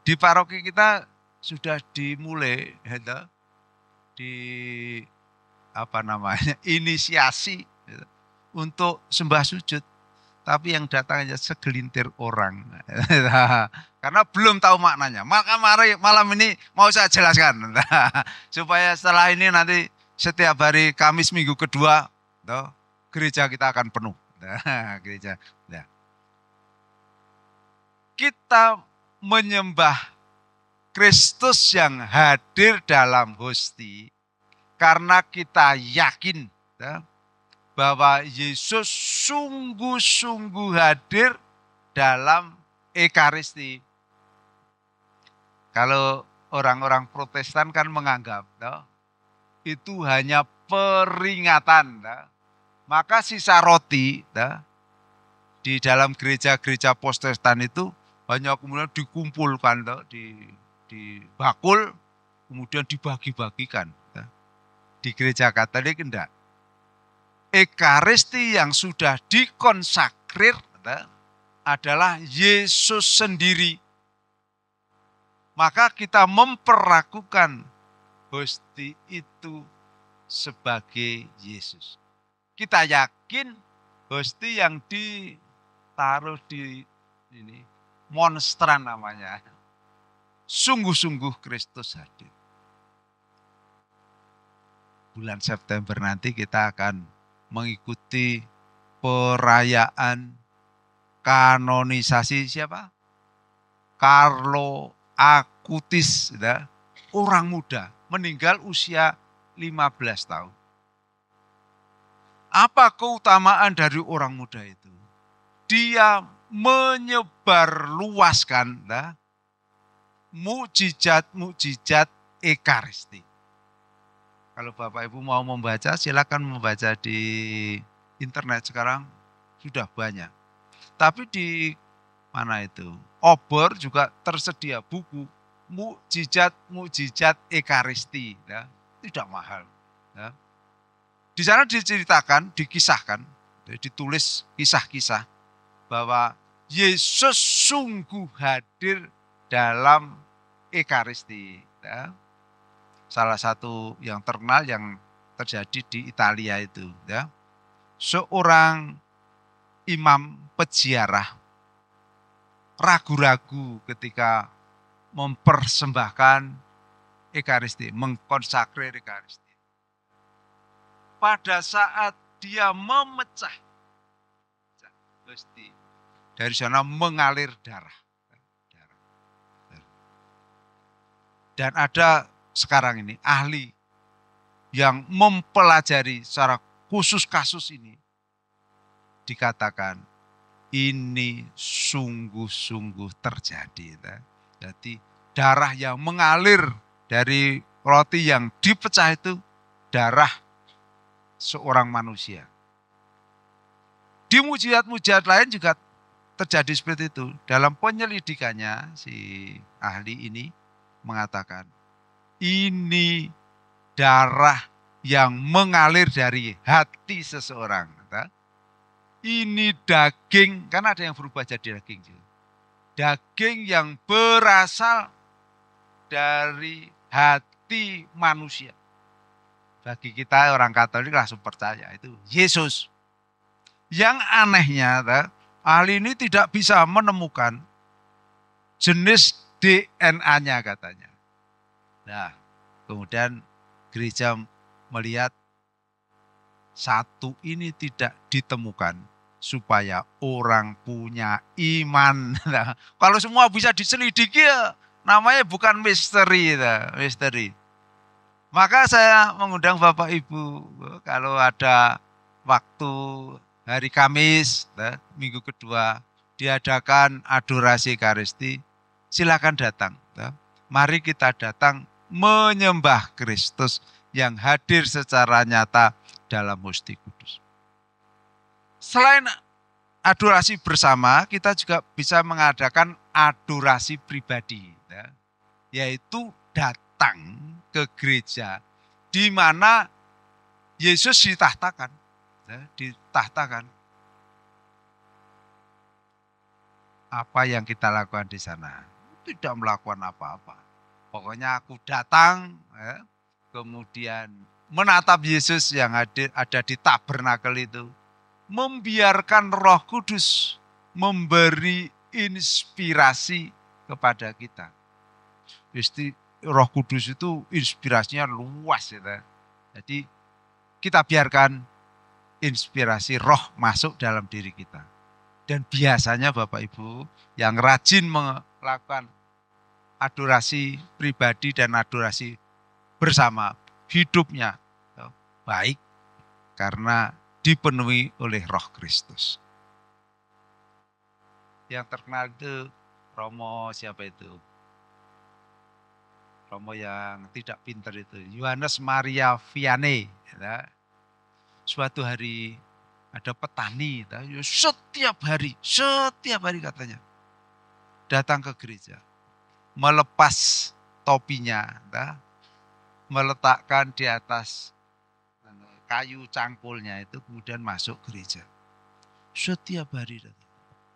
Speaker 3: Di paroki kita sudah dimulai di inisiasi untuk sembah sujud. Tapi yang datang hanya segelintir orang. Karena belum tahu maknanya. Maka malam ini mau saya jelaskan. Supaya setelah ini nanti setiap hari Kamis minggu kedua, gereja kita akan penuh. Gereja. Kita menyembah Kristus yang hadir dalam hosti. Karena kita yakin bahwa Yesus sungguh-sungguh hadir dalam Ekaristi. Kalau orang-orang Protestan kan menganggap itu hanya peringatan. Maka sisa roti di dalam gereja-gereja Protestan itu hanya kemudian dikumpulkan di bakul, kemudian dibagi-bagikan. Di gereja Katolik enggak. Ekaristi yang sudah dikonsakrir adalah Yesus sendiri. Maka kita memperlakukan hosti itu sebagai Yesus. Kita yakin hosti yang ditaruh di ini monstran namanya, sungguh-sungguh Kristus hadir. Bulan September nanti kita akan mengikuti perayaan kanonisasi siapa? Carlo Acutis, orang muda, meninggal usia 15 tahun. Apa keutamaan dari orang muda itu? Dia menyebarluaskan mukjizat-mukjizat Ekaristi. Kalau Bapak Ibu mau membaca, silakan membaca di internet sekarang sudah banyak. Tapi di mana itu? Obor juga tersedia buku mukjizat-mukjizat Ekaristi, tidak mahal. Di sana diceritakan, dikisahkan, ditulis kisah-kisah bahwa Yesus sungguh hadir dalam Ekaristi. Ya. Salah satu yang terkenal yang terjadi di Italia itu. Ya. Seorang imam peziarah ragu-ragu ketika mempersembahkan Ekaristi, mengkonsakrir Ekaristi. Pada saat dia memecah hostia, dari sana mengalir darah. Dan ada sekarang ini ahli yang mempelajari secara khusus kasus ini. Dikatakan ini sungguh-sungguh terjadi. Jadi darah yang mengalir dari roti yang dipecah itu darah seorang manusia. Di mujizat-mujizat lain juga terjadi seperti itu. Dalam penyelidikannya si ahli ini mengatakan ini darah yang mengalir dari hati seseorang. Ini daging, kan ada yang berubah jadi daging juga. Daging yang berasal dari hati manusia. Bagi kita orang Katolik langsung percaya itu Yesus. Yang anehnya, ahli ini tidak bisa menemukan jenis DNA-nya katanya. Nah, kemudian gereja melihat satu ini tidak ditemukan supaya orang punya iman. Nah, kalau semua bisa diselidiki ya, namanya bukan misteri. Misteri. Maka saya mengundang Bapak Ibu kalau ada waktu hari Kamis, minggu kedua diadakan adorasi Ekaristi, silakan datang. Mari kita datang menyembah Kristus yang hadir secara nyata dalam Hosti Kudus. Selain adorasi bersama, kita juga bisa mengadakan adorasi pribadi, yaitu datang ke gereja di mana Yesus ditahtakan. Apa yang kita lakukan di sana? Tidak melakukan apa-apa. Pokoknya aku datang, kemudian menatap Yesus yang ada di tabernakel itu. Membiarkan Roh Kudus memberi inspirasi kepada kita. Pasti Roh Kudus itu inspirasinya luas. Jadi kita biarkan inspirasi roh masuk dalam diri kita. Dan biasanya Bapak Ibu yang rajin melakukan adorasi pribadi dan adorasi bersama, hidupnya baik karena dipenuhi oleh Roh Kristus. Yang terkenal itu Romo siapa itu? Romo yang tidak pintar itu, Yohanes Maria Vianney. Suatu hari ada petani, setiap hari katanya datang ke gereja, melepas topinya, meletakkan di atas kayu cangkulnya itu, kemudian masuk gereja. Setiap hari.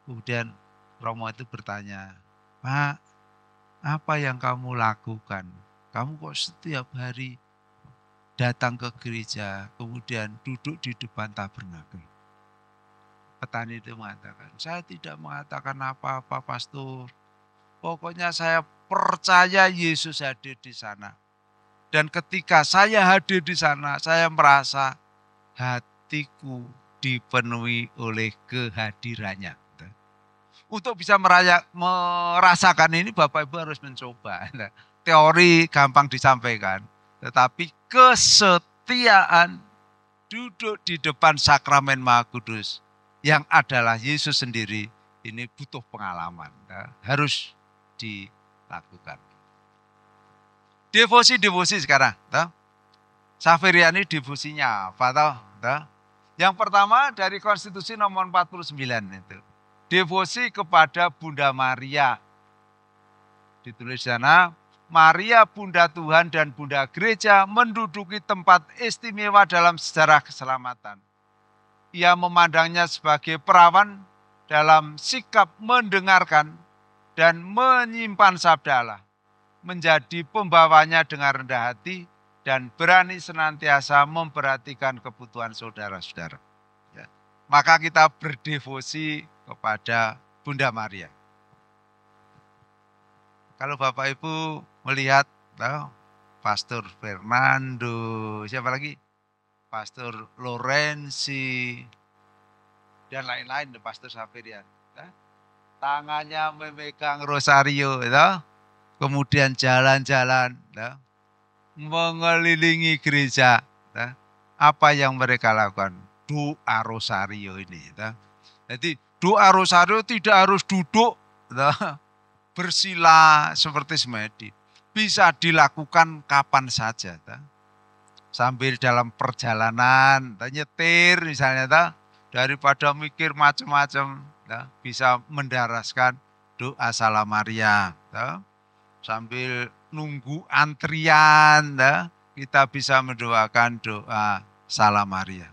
Speaker 3: Kemudian Romo itu bertanya, Pak, apa yang kamu lakukan? Kamu kok setiap hari datang ke gereja, kemudian duduk di depan tabernakel? Petani itu mengatakan, saya tidak mengatakan apa-apa, Pastor. Pokoknya saya percaya Yesus hadir di sana. Dan ketika saya hadir di sana, saya merasa hatiku dipenuhi oleh kehadirannya. Untuk bisa merasakan ini, Bapak Ibu harus mencoba. Teori gampang disampaikan, tetapi kesetiaan duduk di depan sakramen Maha Kudus yang adalah Yesus sendiri, ini butuh pengalaman. Harus dilakukan. Devosi sekarang. Xaveriani devosinya apa? Yang pertama dari Konstitusi nomor 49 itu. Devosi kepada Bunda Maria. Ditulis di sana, Maria Bunda Tuhan dan Bunda Gereja menduduki tempat istimewa dalam sejarah keselamatan. Ia memandangnya sebagai perawan dalam sikap mendengarkan dan menyimpan sabda Allah, menjadi pembawanya dengan rendah hati dan berani senantiasa memperhatikan kebutuhan saudara-saudara. Ya. Maka kita berdevosi kepada Bunda Maria. Kalau Bapak Ibu melihat Pastor Fernando, siapa lagi? Pastor Lorenzi, dan lain-lain, Pastor Xaverian. Tangannya memegang rosario, kemudian jalan-jalan, mengelilingi gereja. Apa yang mereka lakukan? Doa rosario ini. Jadi doa rosario tidak harus duduk bersila seperti semedi. Bisa dilakukan kapan saja. Sambil dalam perjalanan, nyetir misalnya, daripada mikir macam-macam, bisa mendaraskan doa Salam Maria. Sambil nunggu antrian, kita bisa mendoakan doa Salam Maria.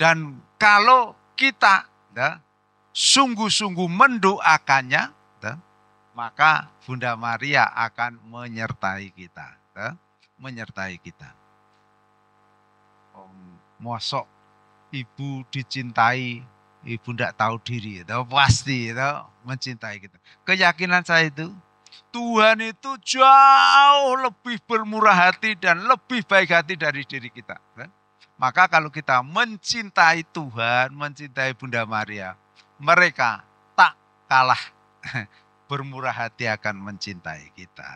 Speaker 3: Dan kalau kita sungguh-sungguh mendoakannya, maka Bunda Maria akan menyertai kita. Menyertai kita. Mosok ibu dicintai, ibu tidak tahu diri. Pasti mencintai kita. Keyakinan saya itu, Tuhan itu jauh lebih bermurah hati dan lebih baik hati dari diri kita. Maka kalau kita mencintai Tuhan, mencintai Bunda Maria, mereka tak kalah bermurah hati akan mencintai kita.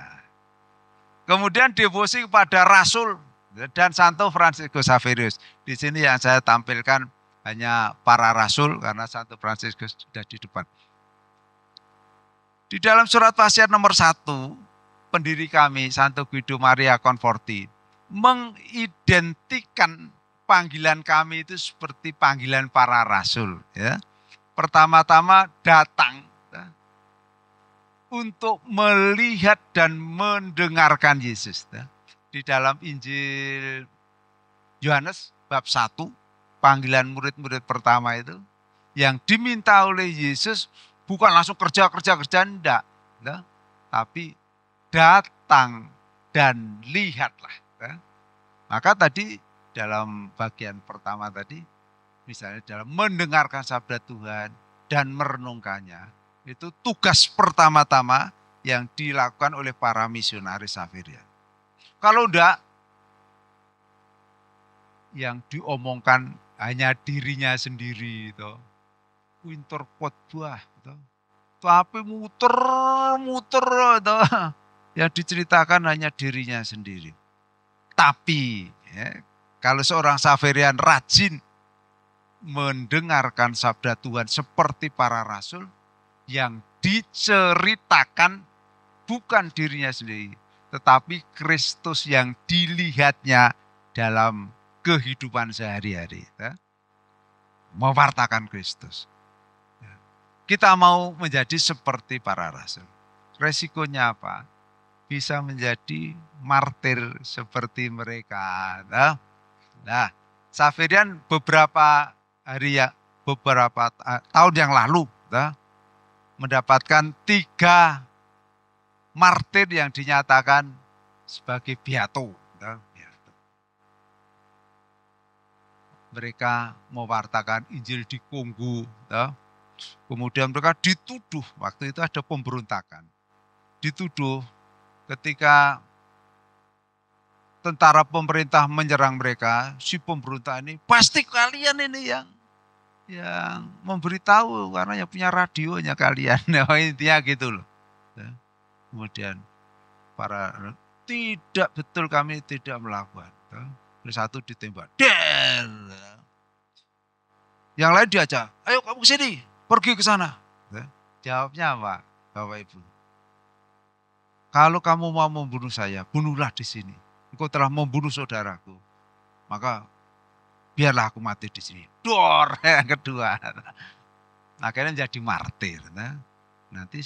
Speaker 3: Kemudian devosi kepada Rasul dan Santo Fransiskus Xaverius. Di sini yang saya tampilkan hanya para rasul karena Santo Fransiskus sudah di depan. Di dalam surat wasiat nomor 1, pendiri kami Santo Guido Maria Conforti mengidentikan panggilan kami itu seperti panggilan para rasul. Ya. Pertama-tama datang untuk melihat dan mendengarkan Yesus. Di dalam Injil Yohanes bab 1, panggilan murid-murid pertama itu, yang diminta oleh Yesus bukan langsung kerja, enggak. Tapi datang dan lihatlah. Maka tadi dalam bagian pertama tadi, misalnya dalam mendengarkan sabda Tuhan dan merenungkannya, itu tugas pertama-tama yang dilakukan oleh para misionaris Xaverian. Kalau enggak, yang diomongkan hanya dirinya sendiri. Winter khotbah. Tapi muter. Yang diceritakan hanya dirinya sendiri. Tapi kalau seorang Xaverian rajin mendengarkan sabda Tuhan seperti para rasul, yang diceritakan bukan dirinya sendiri, tetapi Kristus yang dilihatnya dalam kehidupan sehari-hari. Mewartakan Kristus. Kita mau menjadi seperti para rasul. Resikonya apa? Bisa menjadi martir seperti mereka. Nah, Xaverian beberapa tahun yang lalu mendapatkan 3 martir yang dinyatakan sebagai beato. Mereka mewartakan Injil di Kongo. Kemudian mereka dituduh, waktu itu ada pemberontakan. Dituduh ketika tentara pemerintah menyerang mereka, si pemberontak ini, pasti kalian ini yang memberitahu karena yang punya radionya kalian. Intinya gitu loh. Kemudian tidak betul, kami tidak melakukan. Satu ditembak. Yang lain diajak, ayo kamu ke sini, pergi ke sana. Jawabnya apa, Bapak Ibu? Kalau kamu mau membunuh saya, bunuhlah di sini. Engkau telah membunuh saudaraku. Maka biarlah aku mati di sini. Dor, yang kedua. Akhirnya jadi martir. Nanti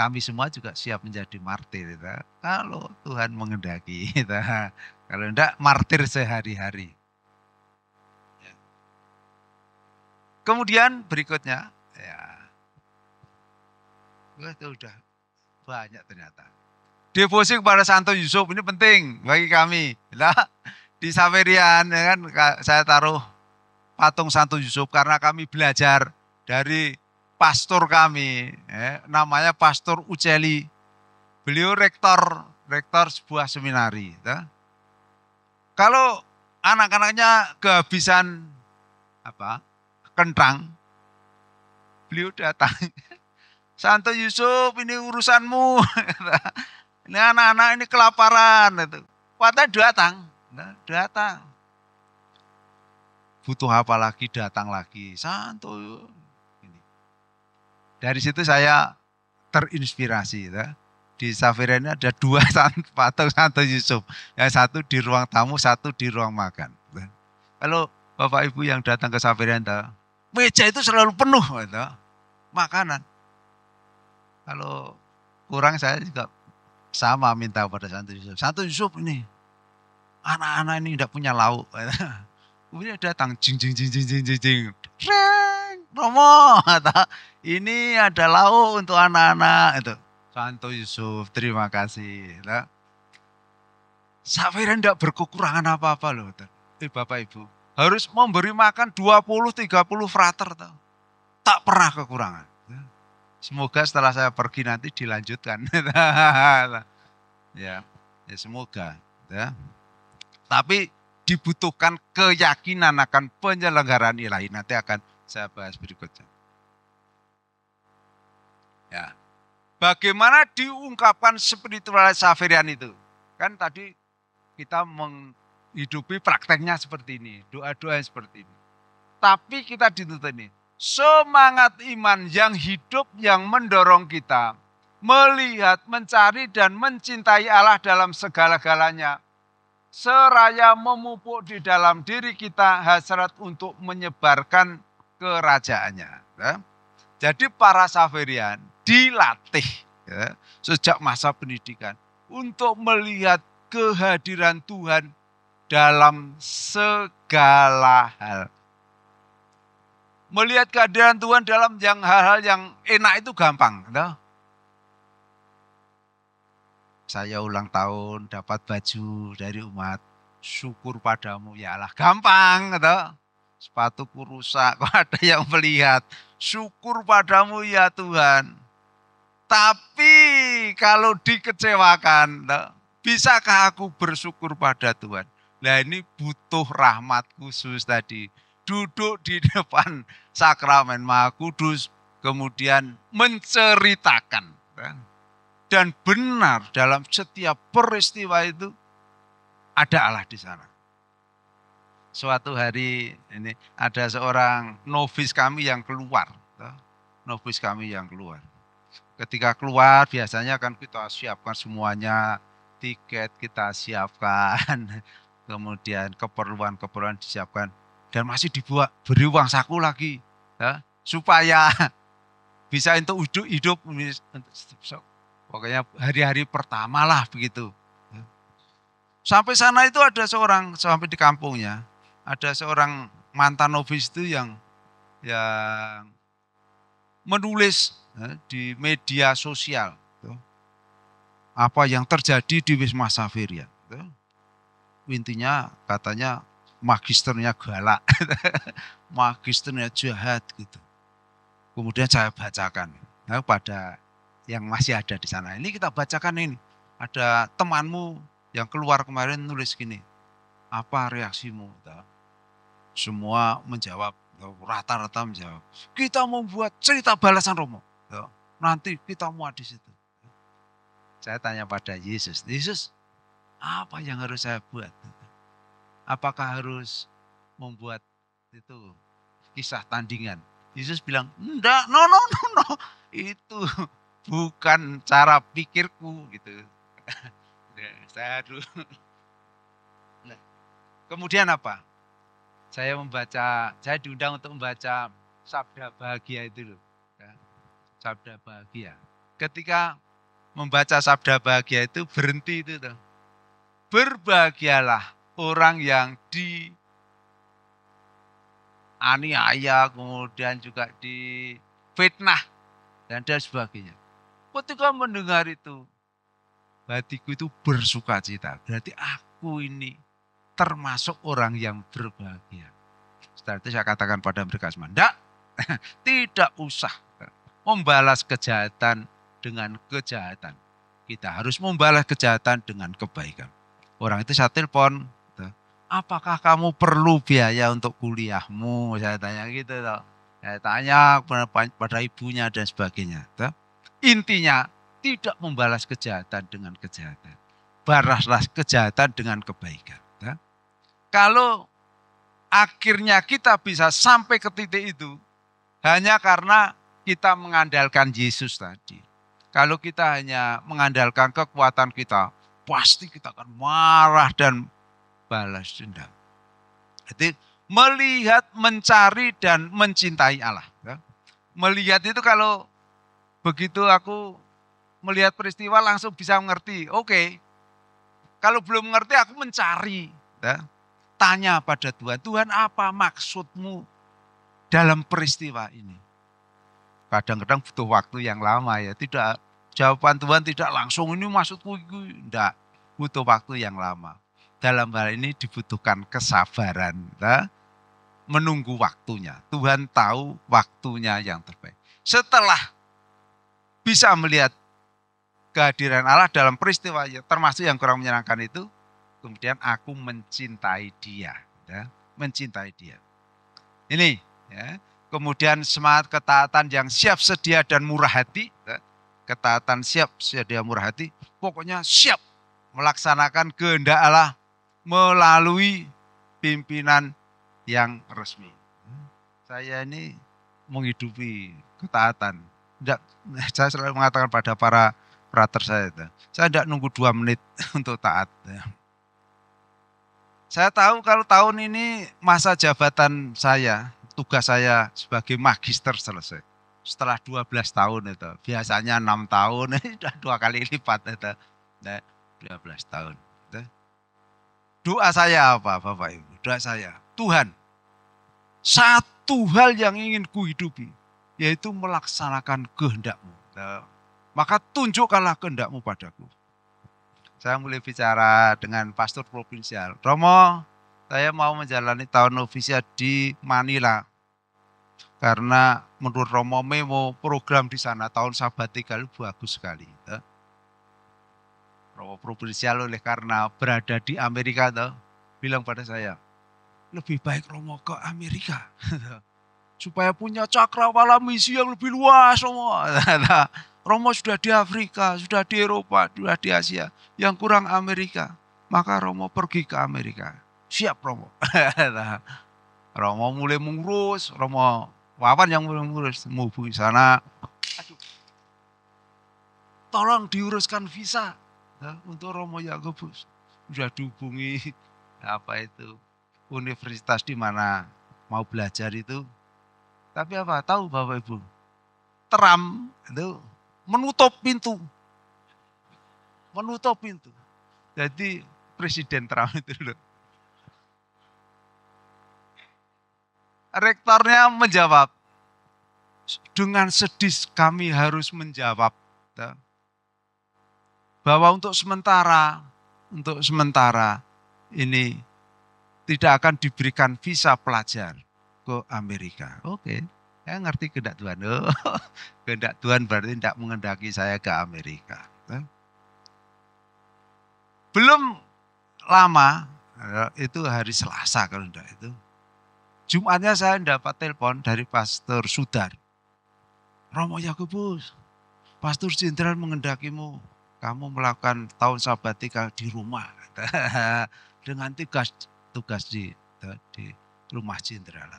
Speaker 3: kami semua juga siap menjadi martir. Gitu. Kalau Tuhan mengendaki. Gitu. Kalau enggak, martir sehari-hari. Ya. Kemudian berikutnya, ya, itu udah banyak ternyata. Devosi kepada Santo Yusuf ini penting bagi kami. Nah, di Xaverian ya kan, saya taruh patung Santo Yusuf karena kami belajar dari pastor kami, namanya Pastor Uceli. Beliau rektor sebuah seminari. Ya. Kalau anak-anaknya kehabisan kentang, beliau datang. Santo Yusuf, ini urusanmu. Ini anak-anak ini kelaparan. Padahal datang. Butuh apa lagi, datang lagi. Santo. Ini. Dari situ saya terinspirasi. Di Xaverian ini ada 2 patung Santo Yusuf. Yang satu di ruang tamu, satu di ruang makan. Kalau Bapak Ibu yang datang ke Xaverian, meja itu selalu penuh. Makanan. Kalau kurang saya juga sama minta pada Santo Yusuf. Santo Yusuf ini, anak-anak ini tidak punya lauk. Kemudian datang, jing. Romo, ini ada lauk untuk anak-anak. Itu Santo Yusuf, terima kasih. Xaverian tidak berkekurangan apa-apa loh. Bapak Ibu, harus memberi makan 20-30 frater. Tak pernah kekurangan. Semoga setelah saya pergi nanti dilanjutkan. ya semoga. Ya. Tapi dibutuhkan keyakinan akan penyelenggaraan ilahi. Nanti akan saya bahas berikutnya. Ya. Bagaimana diungkapkan spiritualitas Xaverian itu? Kan tadi kita menghidupi prakteknya seperti ini. Doa-doa seperti ini. Tapi kita dituntut ini. Semangat iman yang hidup yang mendorong kita melihat, mencari dan mencintai Allah dalam segala-galanya. Seraya memupuk di dalam diri kita hasrat untuk menyebarkan kerajaannya. Jadi para Xaverian dilatih sejak masa pendidikan untuk melihat kehadiran Tuhan dalam segala hal. Melihat kehadiran Tuhan dalam hal-hal yang enak itu gampang. Saya ulang tahun dapat baju dari umat, syukur padamu ya Allah. Gampang. Sepatuku rusak, kok ada yang melihat. Syukur padamu ya Tuhan. Tapi kalau dikecewakan, bisakah aku bersyukur pada Tuhan? Nah ini butuh rahmat khusus tadi. Duduk di depan sakramen Maha Kudus, kemudian menceritakan. Dan benar dalam setiap peristiwa itu ada Allah di sana. Suatu hari ini ada seorang novis kami yang keluar. Ketika keluar biasanya kan kita siapkan semuanya, tiket kita siapkan, kemudian keperluan disiapkan. Dan masih beri uang saku lagi. Supaya bisa untuk hidup. Pokoknya hari-hari pertama lah begitu. Sampai sana itu ada sampai di kampungnya. Ada seorang mantan novis itu yang menulis di media sosial. Apa yang terjadi di Wisma Xaverian. Intinya katanya, magisternya galak, magisternya jahat gitu. Kemudian saya bacakan pada yang masih ada di sana. Ini kita bacakan ini. Ada temanmu yang keluar kemarin nulis gini. Apa reaksimu? Semua menjawab, rata-rata menjawab. Kita membuat cerita balasan Romo. Nanti kita muat di situ. Saya tanya pada Yesus, Yesus, apa yang harus saya buat? Apakah harus membuat itu kisah tandingan? Yesus bilang, enggak, no. Itu bukan cara pikirku gitu. Saya nah, kemudian apa? Saya diundang untuk membaca Sabda Bahagia itu loh. Sabda Bahagia. ketika membaca sabda bahagia itu berhenti itu tuh. Berbahagialah orang yang dianiaya, kemudian juga difitnah dan sebagainya. Ketika mendengar itu, hatiku itu bersuka cita. Berarti aku ini termasuk orang yang berbahagia. Setelah itu saya katakan pada mereka semua, tidak usah membalas kejahatan dengan kejahatan. Kita harus membalas kejahatan dengan kebaikan. Orang itu saya telepon, apakah kamu perlu biaya untuk kuliahmu? Saya tanya gitu. Saya tanya pada ibunya dan sebagainya. Intinya tidak membalas kejahatan dengan kejahatan. Balaslah kejahatan dengan kebaikan. Kalau akhirnya kita bisa sampai ke titik itu, hanya karena kita mengandalkan Yesus tadi. Kalau kita hanya mengandalkan kekuatan kita, pasti kita akan marah dan balas dendam. Jadi melihat, mencari, dan mencintai Allah. Melihat itu kalau begitu aku melihat peristiwa langsung bisa mengerti. Oke, kalau belum mengerti aku mencari. Tanya pada Tuhan, Tuhan apa maksudmu dalam peristiwa ini? Kadang-kadang butuh waktu yang lama ya. Tidak, jawaban Tuhan tidak langsung ini maksudku. Tidak, butuh waktu yang lama. Dalam hal ini dibutuhkan kesabaran. Menunggu waktunya. Tuhan tahu waktunya yang terbaik. Setelah bisa melihat kehadiran Allah dalam peristiwa termasuk yang kurang menyenangkan itu, kemudian aku mencintai dia. Mencintai dia. Ini ya. Kemudian semangat ketaatan yang siap, sedia, dan murah hati. Ketaatan siap, sedia, murah hati. Pokoknya siap melaksanakan kehendak Allah melalui pimpinan yang resmi. Saya ini menghidupi ketaatan. Saya selalu mengatakan pada para frater saya tidak nunggu 2 menit untuk taat. Saya tahu kalau tahun ini masa jabatan saya, tugas saya sebagai magister selesai. Setelah 12 tahun itu. Biasanya 6 tahun, sudah 2 kali lipat itu. 12 tahun. Doa saya apa Bapak Ibu? Doa saya, Tuhan, satu hal yang ingin kuhidupi, yaitu melaksanakan kehendak-Mu. Maka tunjukkanlah kehendak-Mu padaku. Saya mulai bicara dengan pastor provinsial. Romo, saya mau menjalani tahun ofisial di Manila. Karena menurut Romo Memo program di sana tahun sabatikal bagus sekali. Romo provinsial oleh karena berada di Amerika bilang pada saya, lebih baik Romo ke Amerika. Supaya punya cakrawala misi yang lebih luas Romo. Romo sudah di Afrika, sudah di Eropa, sudah di Asia. Yang kurang Amerika. Maka Romo pergi ke Amerika. Siap Romo. Romo mulai mengurus. Romo Wawan yang mulai mengurus. Menghubungi sana. Aduh. Tolong diuruskan visa. Untuk Romo Yakobus. Sudah dihubungi universitas di mana mau belajar itu. Tapi apa? Tahu Bapak Ibu? Trump itu menutup pintu. Menutup pintu. Jadi Presiden Trump itu loh. Rektornya menjawab, dengan sedih kami harus menjawab bahwa untuk sementara ini tidak akan diberikan visa pelajar ke Amerika. Oke. Saya ngerti kehendak Tuhan. Kehendak Tuhan berarti tidak mengendaki saya ke Amerika. Belum lama, itu hari Selasa kalau tidak itu. Jumatnya saya dapat telepon dari Pastor Sudar. Romo Yakobus, Pastor Jenderal mengendakimu. Kamu melakukan tahun sabatikal di rumah. Dengan tugas di rumah jenderal.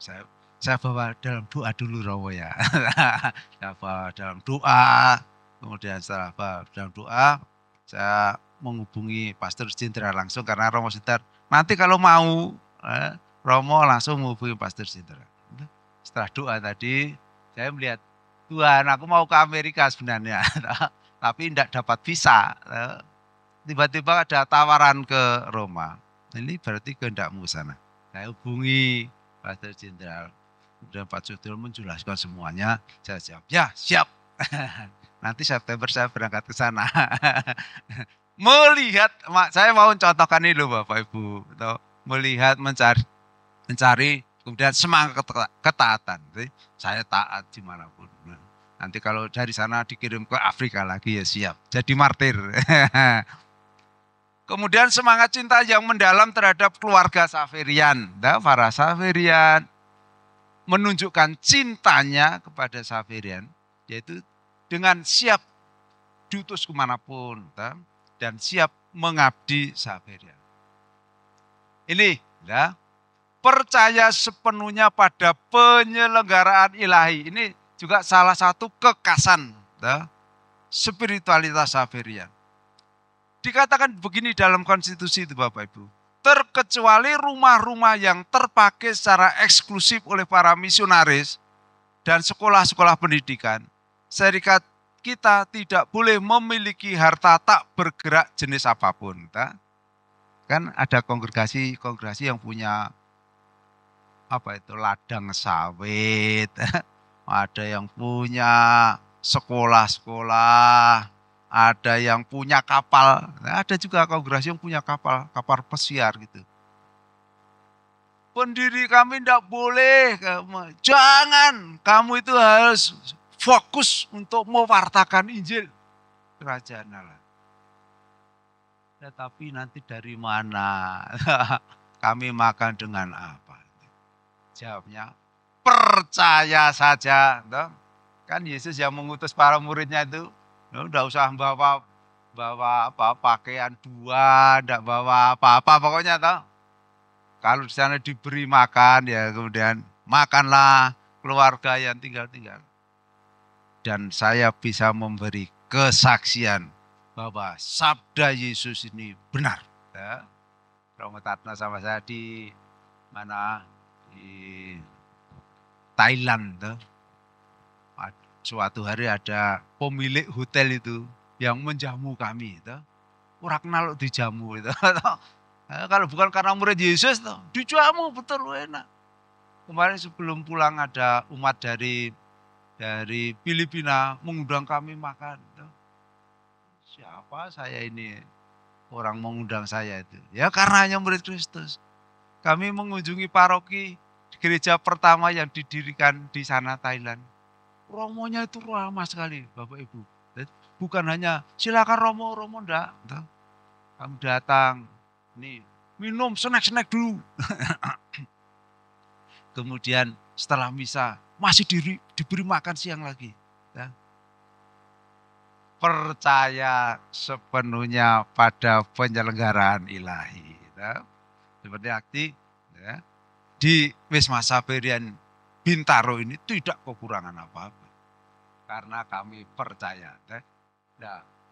Speaker 3: Saya bawa dalam doa dulu Romo ya. Saya bawa dalam doa. Kemudian setelah bawa dalam doa, saya menghubungi Pastor Jenderal langsung karena Romo Sudar. Nanti kalau mau, Romo langsung menghubungi Pastor Jenderal. Setelah doa tadi, saya melihat Tuhan, aku mau ke Amerika sebenarnya, tapi tidak dapat visa. Tiba-tiba ada tawaran ke Roma. Ini berarti kehendakmu sana. Saya hubungi Pastor Jenderal. Kemudian Pak Sudiro menjelaskan semuanya. Saya jawab, ya siap. Nanti September saya berangkat ke sana. Melihat, saya mau contohkan ini loh Bapak Ibu. Melihat, mencari, kemudian semangat ketaatan. Jadi, saya taat dimanapun. Nanti kalau dari sana dikirim ke Afrika lagi ya siap. Jadi martir. Kemudian semangat cinta yang mendalam terhadap keluarga Xaverian. Para Xaverian menunjukkan cintanya kepada Xaverian. Yaitu dengan siap diutus kemanapun. Dan siap mengabdi Xaverian. Ini percaya sepenuhnya pada penyelenggaraan ilahi. Ini juga salah satu kekasan spiritualitas Xaverian. Dikatakan begini dalam konstitusi itu Bapak Ibu. Terkecuali rumah-rumah yang terpakai secara eksklusif oleh para misionaris dan sekolah-sekolah pendidikan, serikat kita tidak boleh memiliki harta tak bergerak jenis apapun. Kan ada kongregasi yang punya ladang sawit, ada yang punya sekolah-sekolah, ada yang punya kapal, ada juga kongregasi yang punya kapal pesiar gitu. Pendiri kami tidak boleh, jangan, kamu itu harus fokus untuk mewartakan Injil kerajaan Allah. Tetapi nanti dari mana? Kami makan dengan apa? Jawabnya, percaya saja. Kan Yesus yang mengutus para muridnya itu, enggak usah bawa pakaian dua, enggak bawa apa-apa pokoknya toh. Kalau di sana diberi makan ya kemudian makanlah keluarga yang tinggal-tinggal. Dan saya bisa memberi kesaksian bahwa sabda Yesus ini benar. Romo Tatna sama saya di mana? Di Thailand. Suatu hari ada pemilik hotel itu yang menjamu kami. Orang kenal dijamu. Kalau bukan karena murid Yesus, dijamu betul enak. Kemarin sebelum pulang ada umat dari Filipina mengundang kami makan. Siapa saya ini? Orang mengundang saya itu. Ya karena hanya murid Kristus. Kami mengunjungi paroki gereja pertama yang didirikan di sana Thailand. Romonya itu ramah sekali Bapak Ibu. Bukan hanya silakan Romo enggak. Kamu datang, nih minum snack dulu. Kemudian setelah misa masih diberi makan siang lagi. Percaya sepenuhnya pada penyelenggaraan ilahi. Seperti akti di Wisma Xaverian Bintaro ini tidak kekurangan apa-apa. Karena kami percaya.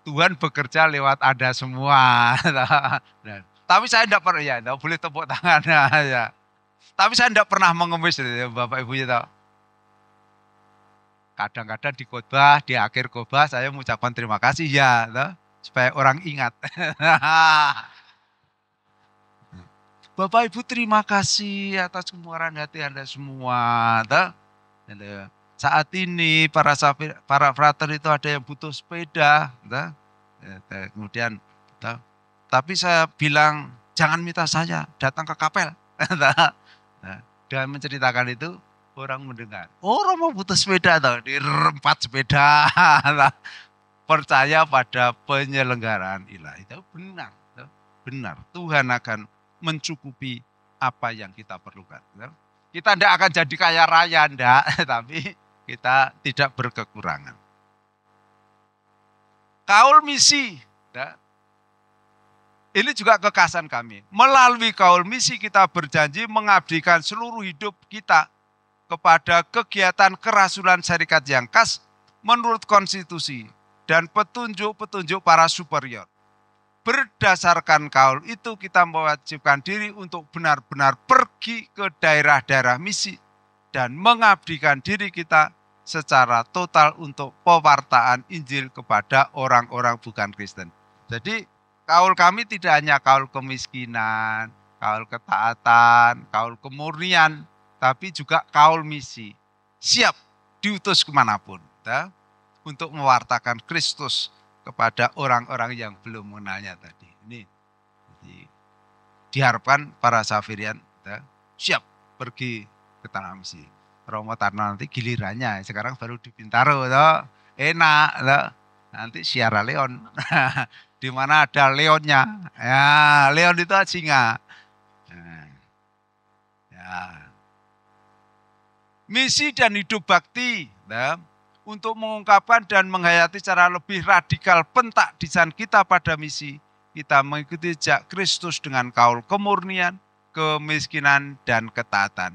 Speaker 3: Tuhan bekerja lewat Anda semua. Tapi saya tidak pernah, ya boleh tepuk tangan. Ya. Tapi saya tidak pernah mengemis Bapak Ibu ya. Kadang-kadang di khotbah, di akhir khotbah saya mengucapkan terima kasih ya, supaya orang ingat. Bapak Ibu terima kasih atas kemurahan hati Anda semua. Saat ini para frater itu ada yang butuh sepeda. Kemudian, tapi saya bilang jangan minta saya datang ke kapel. Dan menceritakan itu orang mendengar. Oh Romo butuh sepeda dirempat sepeda. Percaya pada penyelenggaraan ilahi. Itu benar. Benar. Tuhan akan mencukupi apa yang kita perlukan. Kita tidak akan jadi kaya raya, tapi kita tidak berkekurangan. Kaul misi. Ini juga kekasan kami. Melalui kaul misi kita berjanji mengabdikan seluruh hidup kita kepada kegiatan kerasulan syarikat yang khas menurut konstitusi dan petunjuk-petunjuk para superior. Berdasarkan kaul itu kita mewajibkan diri untuk benar-benar pergi ke daerah-daerah misi dan mengabdikan diri kita secara total untuk pewartaan Injil kepada orang-orang bukan Kristen. Jadi kaul kami tidak hanya kaul kemiskinan, kaul ketaatan, kaul kemurnian, tapi juga kaul misi. Siap diutus kemanapun untuk mewartakan Kristus kepada orang-orang yang belum mengenalnya tadi. Ini diharapkan para Xaverian siap pergi ke tanah misi. Romo Tarno nanti gilirannya, sekarang baru di Bintaro, enak, nanti Sierra Leone, di mana ada leonnya, ya leon itu singa. Ya. Misi dan hidup bakti, untuk mengungkapkan dan menghayati secara lebih radikal pentak desain kita pada misi, kita mengikuti jejak Kristus dengan kaul kemurnian, kemiskinan, dan ketaatan.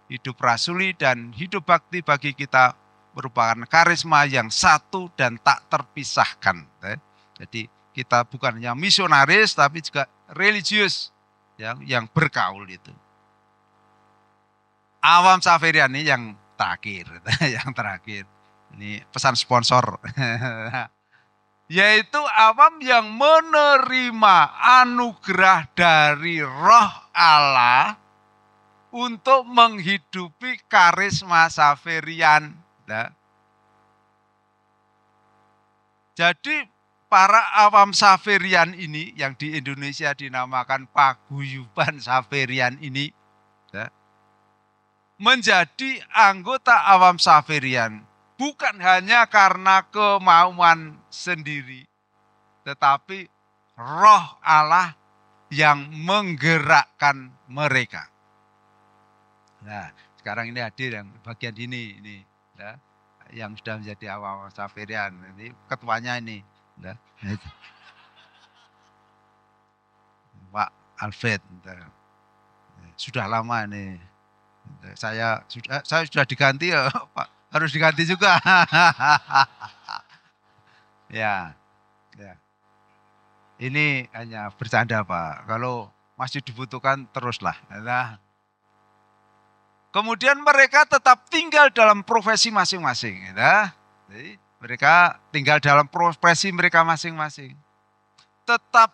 Speaker 3: Hidup rasuli dan hidup bakti bagi kita merupakan karisma yang satu dan tak terpisahkan. Jadi kita bukan hanya misionaris tapi juga religius yang berkaul itu. Awam Xaverian ini yang terakhir, yang terakhir. Ini pesan sponsor. Yaitu awam yang menerima anugerah dari Roh Allah untuk menghidupi karisma Xaverian. Jadi para awam Xaverian ini yang di Indonesia dinamakan paguyuban Xaverian ini menjadi anggota awam Xaverian bukan hanya karena kemauan sendiri, tetapi Roh Allah yang menggerakkan mereka. Nah, sekarang ini hadir yang bagian ini yang sudah menjadi awam Xaverian. Ini ketuanya ini, Pak Alfred. Sudah lama ini. Saya sudah diganti ya, Pak. Harus diganti juga. Ya. Ini hanya bercanda, Pak. Kalau masih dibutuhkan teruslah. Kemudian mereka tetap tinggal dalam profesi masing-masing. Jadi mereka tinggal dalam profesi mereka masing-masing. Tetap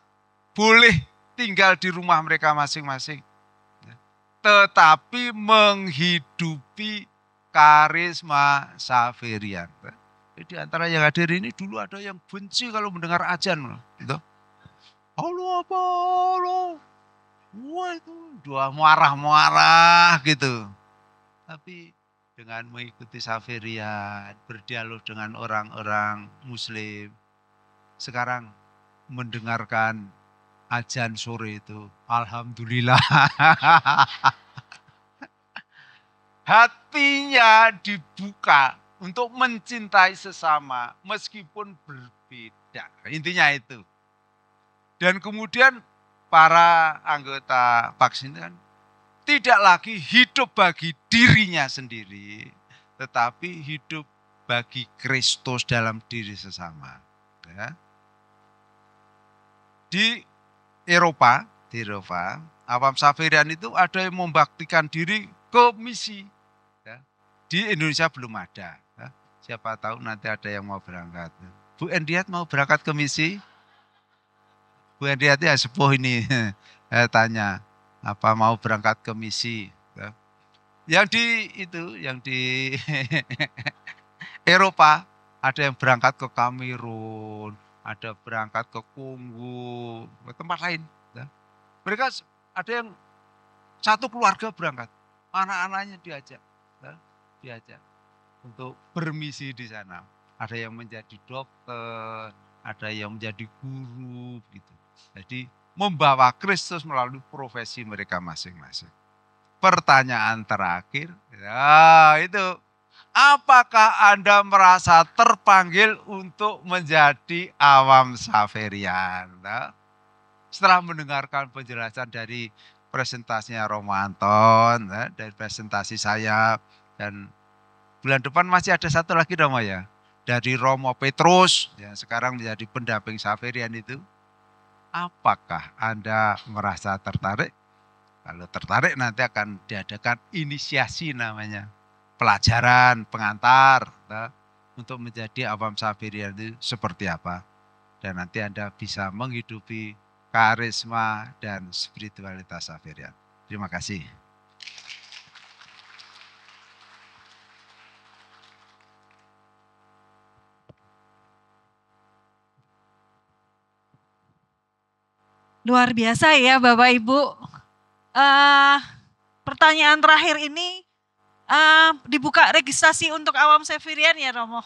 Speaker 3: boleh tinggal di rumah mereka masing-masing. Tetapi menghidupi karisma Xaverian. Jadi antara yang hadir ini dulu ada yang benci kalau mendengar azan. Gitu. Allah apa Allah. Wah itu dua marah-marah gitu. Tapi dengan mengikuti Xaverian, berdialog dengan orang-orang Muslim, sekarang mendengarkan azan sore itu, alhamdulillah. Hatinya dibuka untuk mencintai sesama meskipun berbeda. Intinya itu. Dan kemudian para anggota vaksin kan tidak lagi hidup bagi dirinya sendiri, tetapi hidup bagi Kristus dalam diri sesama. Di Eropa, awam Xaverian itu ada yang membaktikan diri ke misi. Di Indonesia belum ada. Siapa tahu nanti ada yang mau berangkat. Bu Endiat mau berangkat ke misi? Bu Endiat ya sepuh ini. Saya tanya, apa mau berangkat ke misi? Yang di Eropa ada yang berangkat ke Kamerun, ada berangkat ke Kongo, ke tempat lain. Mereka ada yang satu keluarga berangkat, anak-anaknya diajak untuk bermisi di sana. Ada yang menjadi dokter, ada yang menjadi guru, gitu. Jadi membawa Kristus melalui profesi mereka masing-masing. Pertanyaan terakhir, ya itu, apakah Anda merasa terpanggil untuk menjadi awam Xaverian? Setelah mendengarkan penjelasan dari presentasinya Romo Anton, dari presentasi saya, dan bulan depan masih ada satu lagi Romo ya, dari Romo Petrus, yang sekarang menjadi pendamping Xaverian itu. Apakah Anda merasa tertarik? Kalau tertarik nanti akan diadakan inisiasi namanya. pelajaran, pengantar untuk menjadi awam Xaverian itu seperti apa. Dan nanti Anda bisa menghidupi karisma dan spiritualitas Xaverian. Terima kasih.
Speaker 1: Luar biasa ya Bapak Ibu. Pertanyaan terakhir ini dibuka registrasi untuk awam Xaverian ya Romo.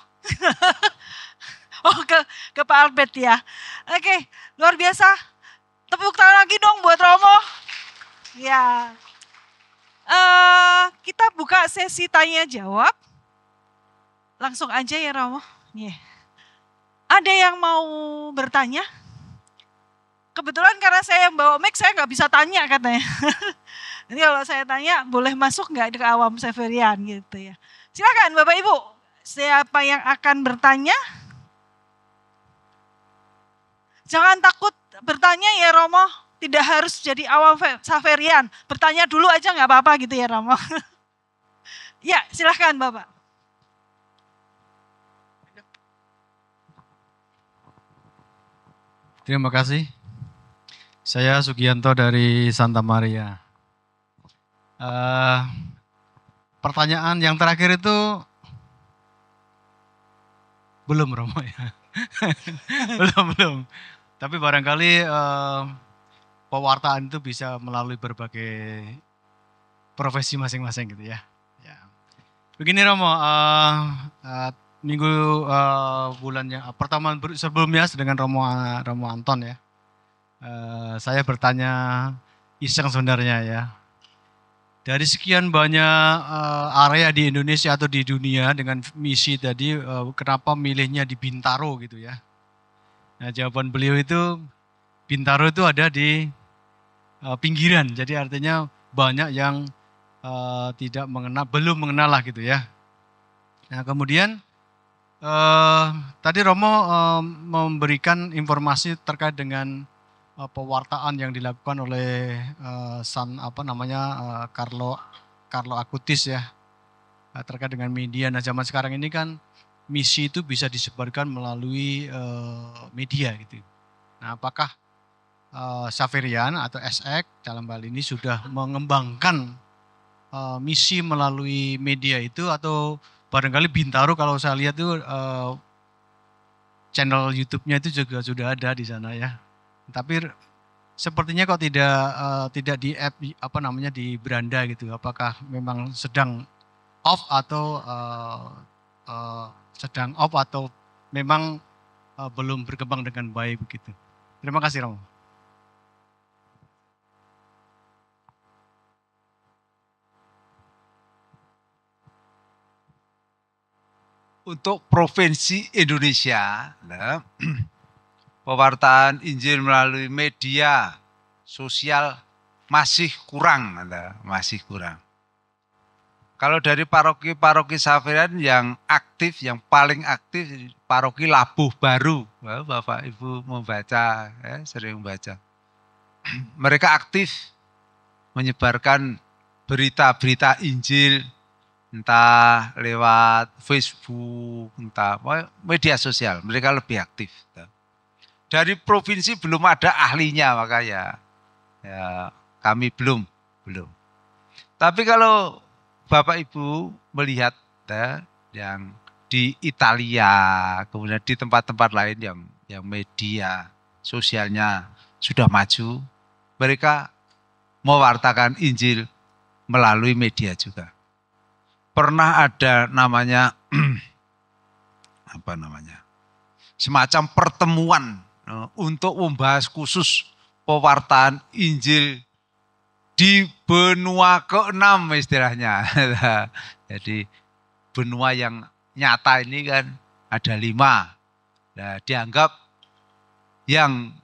Speaker 1: Oh ke Pak Albert ya. Oke, luar biasa. Tepuk tangan lagi dong buat Romo. Ya. Kita buka sesi tanya jawab. Langsung aja ya Romo. Yeah. Ada yang mau bertanya? Kebetulan karena saya yang bawa mic, saya nggak bisa tanya katanya. Jadi kalau saya tanya, boleh masuk nggak ke awam Xaverian gitu ya. Silakan Bapak Ibu, siapa yang akan bertanya? Jangan takut bertanya ya Romo, tidak harus jadi awam Xaverian. Bertanya dulu aja nggak apa-apa gitu ya Romo. Ya silakan Bapak.
Speaker 4: Terima kasih. Saya Sugianto dari Santa Maria. Pertanyaan yang terakhir itu belum Romo ya. belum. Tapi barangkali pewartaan itu bisa melalui berbagai profesi masing-masing gitu ya. Begini Romo, minggu bulannya pertama sebelumnya dengan Romo Anton ya. Saya bertanya iseng sebenarnya ya. Dari sekian banyak area di Indonesia atau di dunia dengan misi tadi, kenapa milihnya di Bintaro gitu ya. Nah jawaban beliau itu, Bintaro itu ada di pinggiran, jadi artinya banyak yang belum mengenal lah gitu ya. Nah kemudian tadi Romo memberikan informasi terkait dengan pewartaan yang dilakukan oleh Carlo Acutis ya, terkait dengan media. Nah zaman sekarang ini kan misi itu bisa disebarkan melalui media gitu. Nah apakah Xaverian atau SX dalam hal ini sudah mengembangkan misi melalui media itu, atau barangkali Bintaro kalau saya lihat itu channel YouTube-nya itu juga sudah ada di sana ya. Tapi sepertinya kok tidak di app di beranda gitu. Apakah memang sedang off atau memang belum berkembang dengan baik begitu. Terima kasih Romo.
Speaker 3: Untuk Provinsi Indonesia, pewartaan Injil melalui media sosial masih kurang. Kalau dari paroki-paroki Xaverian yang aktif, yang paling aktif, paroki Labuh Baru. Bapak Ibu membaca, sering membaca. Mereka aktif menyebarkan berita-berita Injil, entah lewat Facebook, entah media sosial. Mereka lebih aktif. Dari provinsi belum ada ahlinya, makanya ya, kami belum. Tapi kalau Bapak Ibu melihat yang di Italia, kemudian di tempat-tempat lain yang media sosialnya sudah maju, mereka mewartakan Injil melalui media juga. Pernah ada namanya semacam pertemuan untuk membahas khusus pewartaan Injil di benua ke-6 istilahnya. Jadi benua yang nyata ini kan ada 5. Nah, dianggap yang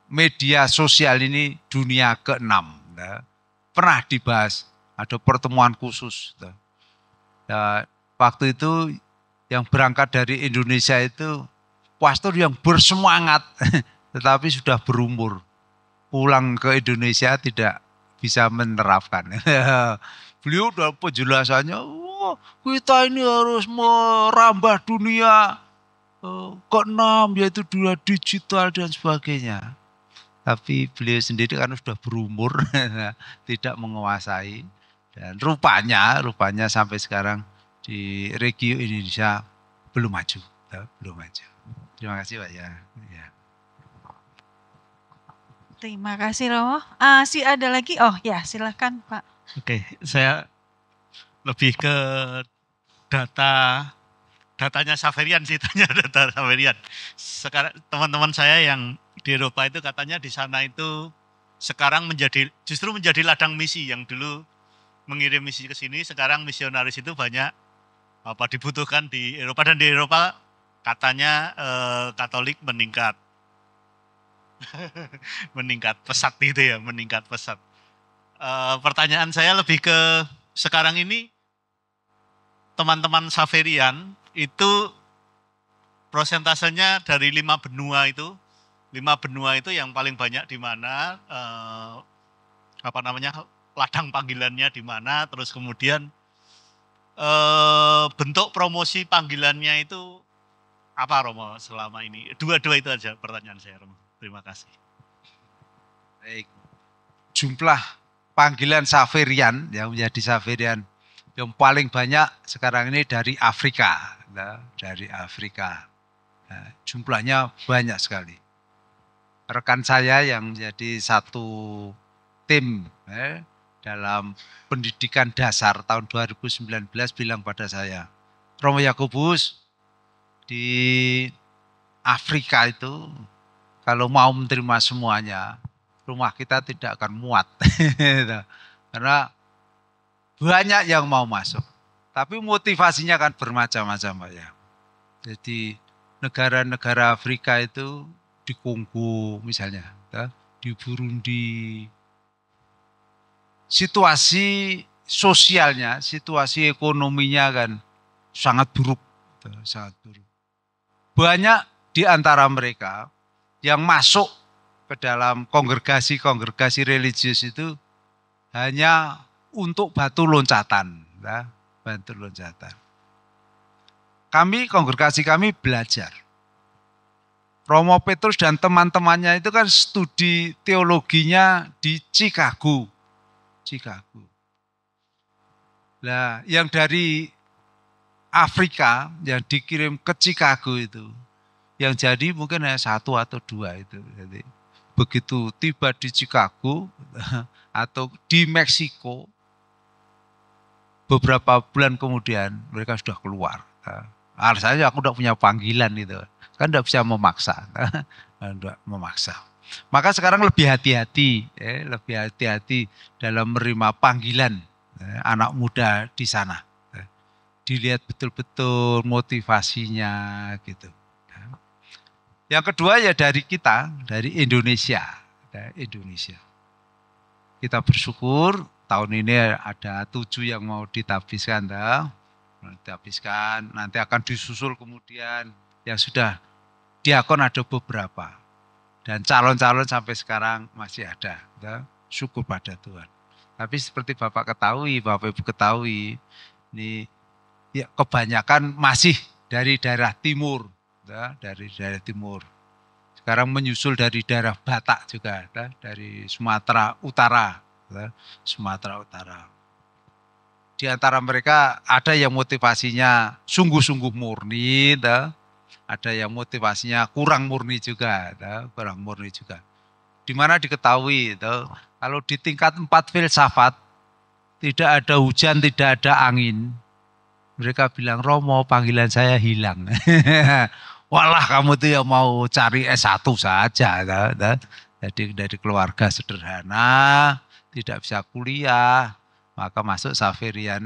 Speaker 3: media sosial ini dunia ke-6. Nah, pernah dibahas, ada pertemuan khusus. Nah, waktu itu yang berangkat dari Indonesia itu pastor yang bersemangat, tetapi sudah berumur. Pulang ke Indonesia tidak bisa menerapkan. Beliau dalam penjelasannya wah, kita ini harus merambah dunia ke-6 yaitu dunia digital dan sebagainya. Tapi beliau sendiri kan sudah berumur, tidak menguasai. Dan rupanya sampai sekarang di regio Indonesia belum maju. Belum maju. Terima kasih Pak ya.
Speaker 1: Terima kasih Romo. Sih ada lagi? Oh ya silakan Pak.
Speaker 4: Oke, saya lebih ke datanya Xaverian sih, tanya data Xaverian. Sekarang teman-teman saya yang di Eropa itu katanya di sana itu sekarang justru menjadi ladang misi. Yang dulu mengirim misi ke sini, sekarang misionaris itu banyak dibutuhkan di Eropa, dan di Eropa katanya Katolik meningkat. Meningkat pesat gitu ya, meningkat pesat. Pertanyaan saya lebih ke sekarang ini teman-teman Xaverian itu prosentasenya dari 5 benua itu yang paling banyak di mana, ladang panggilannya di mana, terus kemudian bentuk promosi panggilannya itu apa Romo selama ini? Dua-dua itu aja pertanyaan saya Romo. Terima kasih.
Speaker 3: Baik. Jumlah panggilan Xaverian yang menjadi Xaverian yang paling banyak sekarang ini dari Afrika. Dari Afrika. Jumlahnya banyak sekali. Rekan saya yang menjadi satu tim dalam pendidikan dasar tahun 2019 bilang pada saya, Romo Yakobus, di Afrika itu kalau mau menerima semuanya, rumah kita tidak akan muat. Karena banyak yang mau masuk. Tapi motivasinya kan bermacam-macam Pak ya. Jadi negara-negara Afrika itu di Kongo misalnya, di Burundi, situasi sosialnya, situasi ekonominya kan sangat buruk, sangat buruk. Banyak di antara mereka yang masuk ke dalam kongregasi religius itu hanya untuk batu loncatan, batu loncatan. Kongregasi kami belajar. Romo Petrus dan teman-temannya itu kan studi teologinya di Chicago. Nah, yang dari Afrika yang dikirim ke Chicago itu, yang jadi mungkin hanya 1 atau 2 itu. Jadi begitu tiba di Chicago atau di Meksiko, beberapa bulan kemudian mereka sudah keluar. Alasannya aku udah punya panggilan itu, kan tidak bisa memaksa, tidak memaksa. Maka sekarang lebih hati-hati, dalam menerima panggilan anak muda di sana. Dilihat betul-betul motivasinya gitu. Yang kedua ya dari kita, dari Indonesia. Kita bersyukur tahun ini ada 7 yang mau ditabiskan. Nanti akan disusul kemudian yang sudah diakon ada beberapa. Dan calon-calon sampai sekarang masih ada. Syukur pada Tuhan. Tapi seperti Bapak Ibu ketahui, ini ya kebanyakan masih dari daerah timur. Dari daerah timur. Sekarang menyusul dari daerah Batak juga, dari Sumatera Utara. Di antara mereka ada yang motivasinya sungguh-sungguh murni, ada yang motivasinya kurang murni juga, Di mana diketahui, kalau di tingkat 4 filsafat tidak ada hujan, tidak ada angin, mereka bilang Romo panggilan saya hilang. Walah kamu tuh yang mau cari S1 saja, Jadi dari keluarga sederhana, tidak bisa kuliah. Maka masuk Xaverian,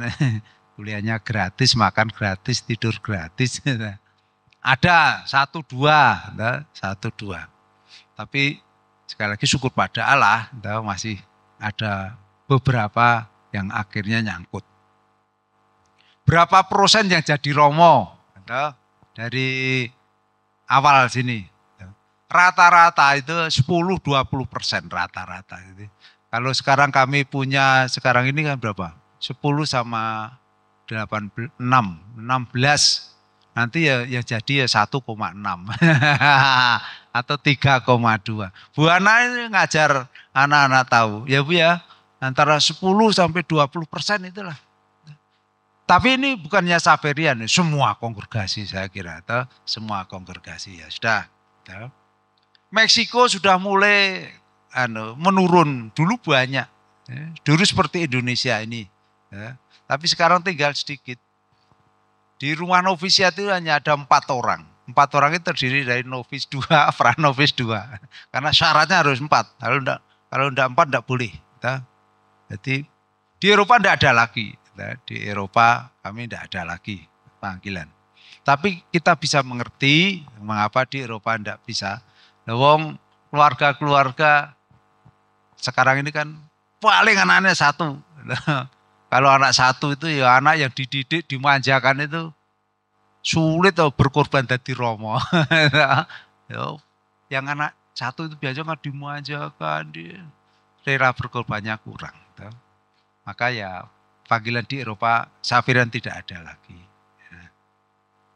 Speaker 3: kuliahnya gratis, makan gratis, tidur gratis. Ada 1-2. Tapi sekali lagi syukur pada Allah, masih ada beberapa yang akhirnya nyangkut. Berapa persen yang jadi Romo? Dari awal sini. Rata-rata itu 10-20% rata-rata. Kalau sekarang kami punya, sekarang ini kan berapa? 10 sama 16 nanti ya jadi ya 1,6 atau 3,2. Bu Ana ini ngajar anak-anak tahu ya Bu ya, antara 10 sampai 20% itulah. Tapi ini bukannya Xaverian, semua kongregasi saya kira, atau semua kongregasi ya sudah. Ya. Meksiko sudah mulai menurun, dulu banyak, ya. Dulu seperti Indonesia ini, ya. Tapi sekarang tinggal sedikit. Di rumah novisiat itu hanya ada 4 orang. 4 orang itu terdiri dari novis 2, pranovis 2. Karena syaratnya harus 4. Kalau enggak 4 enggak boleh. Ya. Jadi di Eropa enggak ada lagi. Ya. Di Eropa kami enggak ada lagi panggilan. Tapi kita bisa mengerti mengapa di Eropa enggak bisa. Wong keluarga-keluarga sekarang ini kan paling anaknya 1. Kalau anak 1 itu ya anak yang dididik, dimanjakan itu sulit atau berkorban dari romo. Yang anak 1 itu biasanya kan dimanjakan, rela berkorbannya kurang. Maka ya panggilan di Eropa Xaverian tidak ada lagi.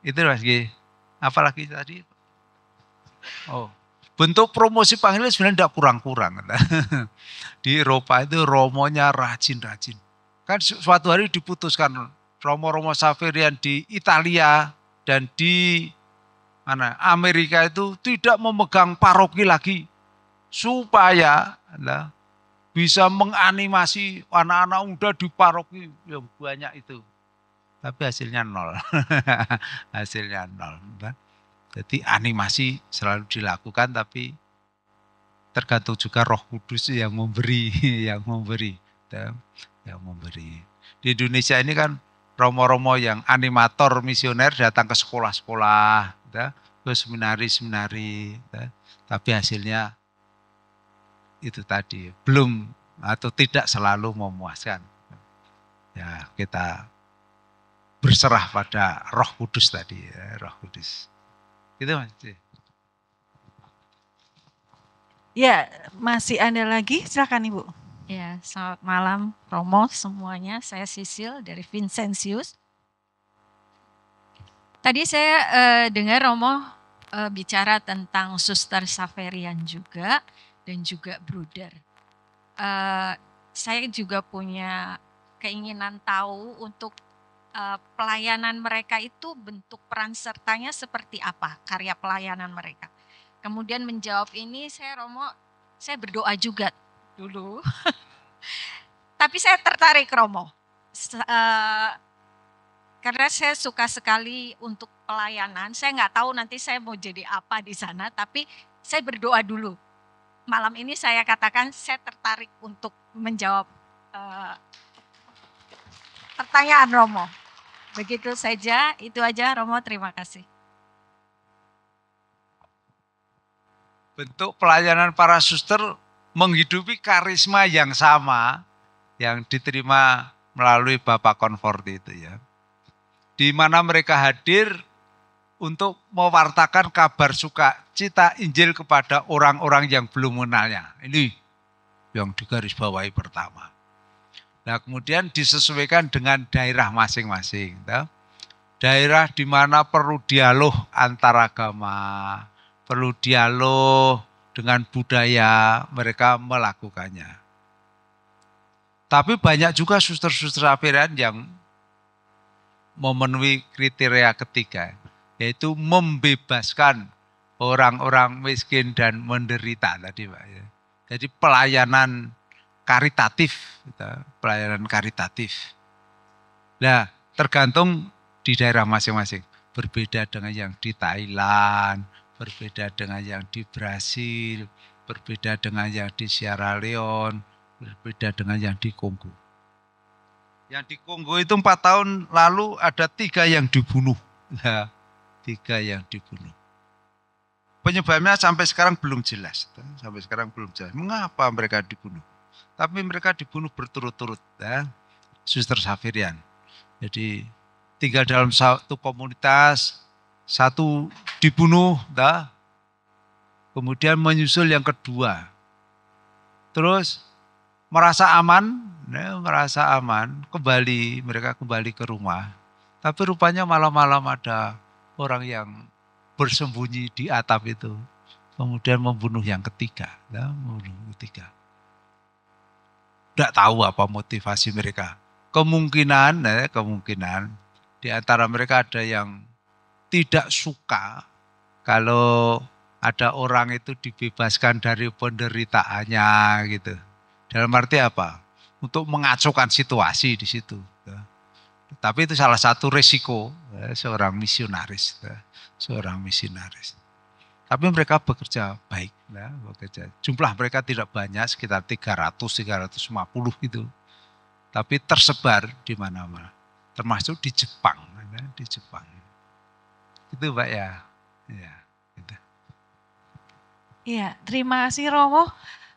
Speaker 3: Itu lagi. Apa lagi tadi? Oh, bentuk promosi panggilan sebenarnya tidak kurang-kurang. Di Eropa itu romonya rajin-rajin. Kan suatu hari diputuskan romo-romo Xaverian di Italia dan di Amerika itu tidak memegang paroki lagi supaya bisa menganimasi anak-anak muda di paroki yang banyak itu. Tapi hasilnya 0. Hasilnya 0. Jadi animasi selalu dilakukan tapi tergantung juga Roh Kudus yang memberi, yang memberi. Di Indonesia ini kan romo-romo yang animator misioner datang ke sekolah-sekolah, ke seminari-seminari, tapi hasilnya itu tadi belum atau tidak selalu memuaskan. Ya kita berserah pada Roh Kudus tadi, ya, Roh Kudus. Gitu Mas.
Speaker 1: Ya, masih ada lagi, silakan Ibu.
Speaker 5: Ya, selamat malam Romo semuanya. Saya Sisil dari Vincentius. Tadi saya dengar Romo bicara tentang Suster Xaverian juga dan juga Bruder. Saya juga punya keinginan tahu untuk pelayanan mereka itu bentuk peran sertanya seperti apa, karya pelayanan mereka. Kemudian menjawab ini saya berdoa juga dulu. Tapi saya tertarik Romo. Karena saya suka sekali untuk pelayanan. Saya nggak tahu nanti saya mau jadi apa di sana, tapi saya berdoa dulu. Malam ini saya katakan saya tertarik untuk menjawab pertanyaan Romo. Begitu saja, itu aja Romo, terima kasih.
Speaker 3: Bentuk pelayanan para suster menghidupi karisma yang sama yang diterima melalui Bapak Konforti itu ya. Di mana mereka hadir untuk mewartakan kabar sukacita Injil kepada orang-orang yang belum mengenalnya. Ini yang digarisbawahi pertama. Nah kemudian disesuaikan dengan daerah masing-masing. Daerah di mana perlu dialog antar agama, perlu dialog dengan budaya, mereka melakukannya. Tapi banyak juga suster-suster Xaverian yang memenuhi kriteria ketiga, yaitu membebaskan orang-orang miskin dan menderita tadi Pak. Jadi pelayanan karitatif, pelayanan karitatif. Nah, tergantung di daerah masing-masing. Berbeda dengan yang di Thailand, berbeda dengan yang di Brasil, berbeda dengan yang di Sierra Leone, berbeda dengan yang di Kongo. Yang di Kongo itu 4 tahun lalu ada 3 yang dibunuh. Nah, 3 yang dibunuh. Penyebabnya sampai sekarang belum jelas. Sampai sekarang belum jelas. Mengapa mereka dibunuh? Tapi mereka dibunuh berturut-turut. Ya. Suster Xaverian. Jadi tinggal dalam satu komunitas, satu dibunuh, kemudian menyusul yang kedua. Terus merasa aman, merasa aman, mereka kembali ke rumah. Tapi rupanya malam-malam ada orang yang bersembunyi di atap itu. Kemudian membunuh yang ketiga. Tidak tahu apa motivasi mereka. Kemungkinan di antara mereka ada yang tidak suka kalau ada orang itu dibebaskan dari penderitaannya gitu. Dalam arti apa? Untuk mengacaukan situasi di situ. Tapi itu salah satu resiko seorang misionaris. Tapi mereka bekerja baik. Jumlah mereka tidak banyak, sekitar 300-350 gitu. Tapi tersebar di mana-mana. Termasuk di Jepang. Itu Pak ya. Gitu.
Speaker 1: Iya, terima kasih Romo.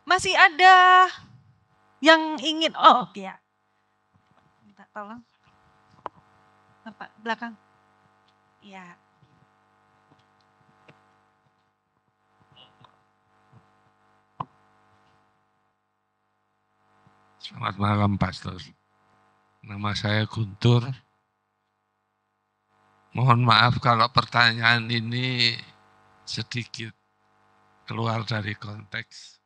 Speaker 1: Masih ada yang ingin, ya. Minta tolong. Bapak, belakang. Ya.
Speaker 6: Selamat malam Pastor. Nama saya Guntur. Mohon maaf kalau pertanyaan ini sedikit keluar dari konteks.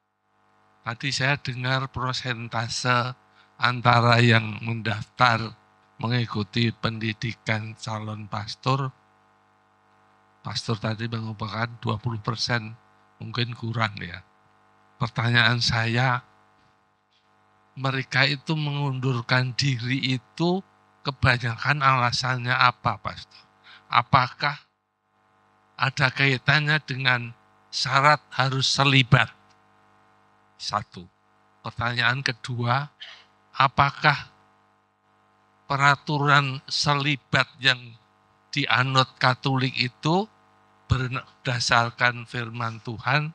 Speaker 6: Tadi saya dengar prosentase antara yang mendaftar mengikuti pendidikan calon pastor. Pastor tadi mengumpulkan 20%, mungkin kurang ya. Pertanyaan saya, mereka itu mengundurkan diri itu kebanyakan alasannya apa, Pastor? Apakah ada kaitannya dengan syarat harus selibat? Satu. Pertanyaan kedua, apakah peraturan selibat yang dianut Katolik itu berdasarkan firman Tuhan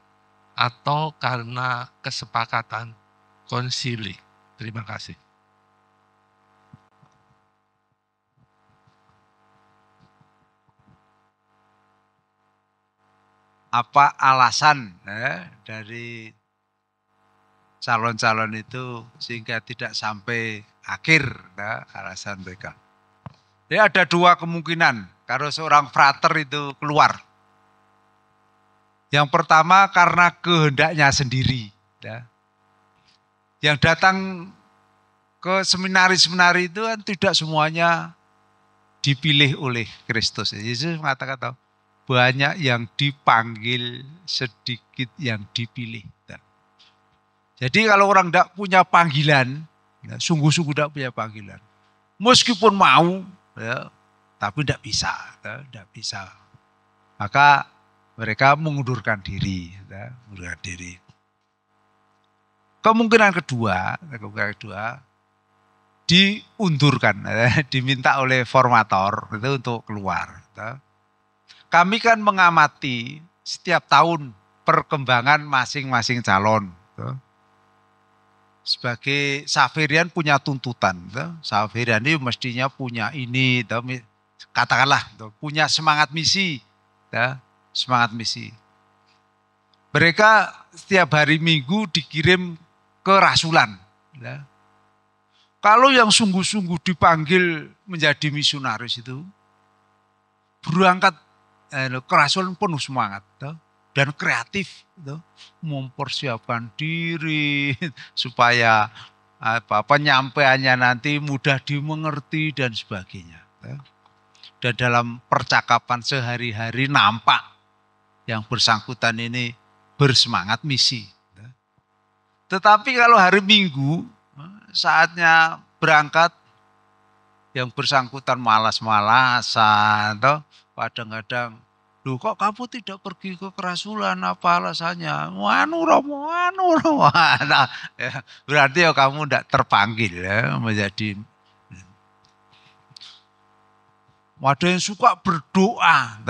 Speaker 6: atau karena kesepakatan konsili? Terima kasih.
Speaker 3: Apa alasan dari calon-calon itu sehingga tidak sampai akhir alasan mereka? Ya ada dua kemungkinan kalau seorang frater itu keluar. Yang pertama karena kehendaknya sendiri. Yang datang ke seminari-seminari itu kan tidak semuanya dipilih oleh Kristus. Yesus mengatakan banyak yang dipanggil, sedikit yang dipilih. Jadi kalau orang tidak punya panggilan, sungguh-sungguh tidak punya panggilan. Meskipun mau, tapi tidak bisa. Maka mereka mengundurkan diri. Kemungkinan kedua diundurkan, diminta oleh formator itu untuk keluar. Kami kan mengamati setiap tahun perkembangan masing-masing calon. Sebagai Xaverian punya tuntutan. Xaverian ini mestinya punya ini, katakanlah punya semangat misi. Semangat misi. Mereka setiap hari Minggu dikirim ke rasulan. Kalau yang sungguh-sungguh dipanggil menjadi misionaris itu, berangkat ke rasulan penuh semangat. Dan kreatif, mempersiapkan diri supaya penyampaiannya nanti mudah dimengerti dan sebagainya. Dan dalam percakapan sehari-hari nampak yang bersangkutan ini bersemangat misi. Tetapi kalau hari Minggu saatnya berangkat, yang bersangkutan malas-malasan, kadang-kadang, loh kok kamu tidak pergi ke kerasulan, apa alasannya? Romo. Nah, berarti kamu tidak terpanggil menjadi. Ada yang suka berdoa.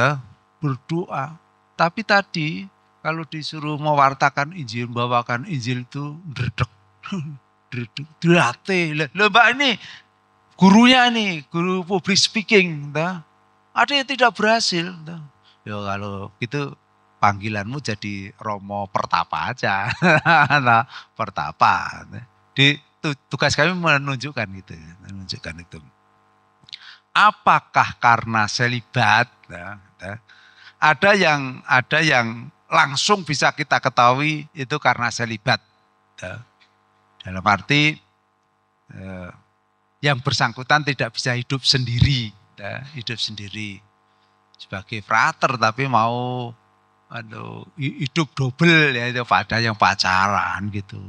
Speaker 3: Tapi tadi kalau disuruh mewartakan Injil, membawakan Injil itu dredeg. Dilatih. Mbak ini gurunya nih, guru public speaking. Ada yang tidak berhasil. Ya kalau gitu panggilanmu jadi Romo Pertapa aja. Pertapa. tugas kami menunjukkan gitu, menunjukkan itu. Apakah karena selibat? Nah, ada yang langsung bisa kita ketahui itu karena selibat. Dalam arti yang bersangkutan tidak bisa hidup sendiri, sebagai frater tapi mau hidup double ya, itu pada yang pacaran gitu.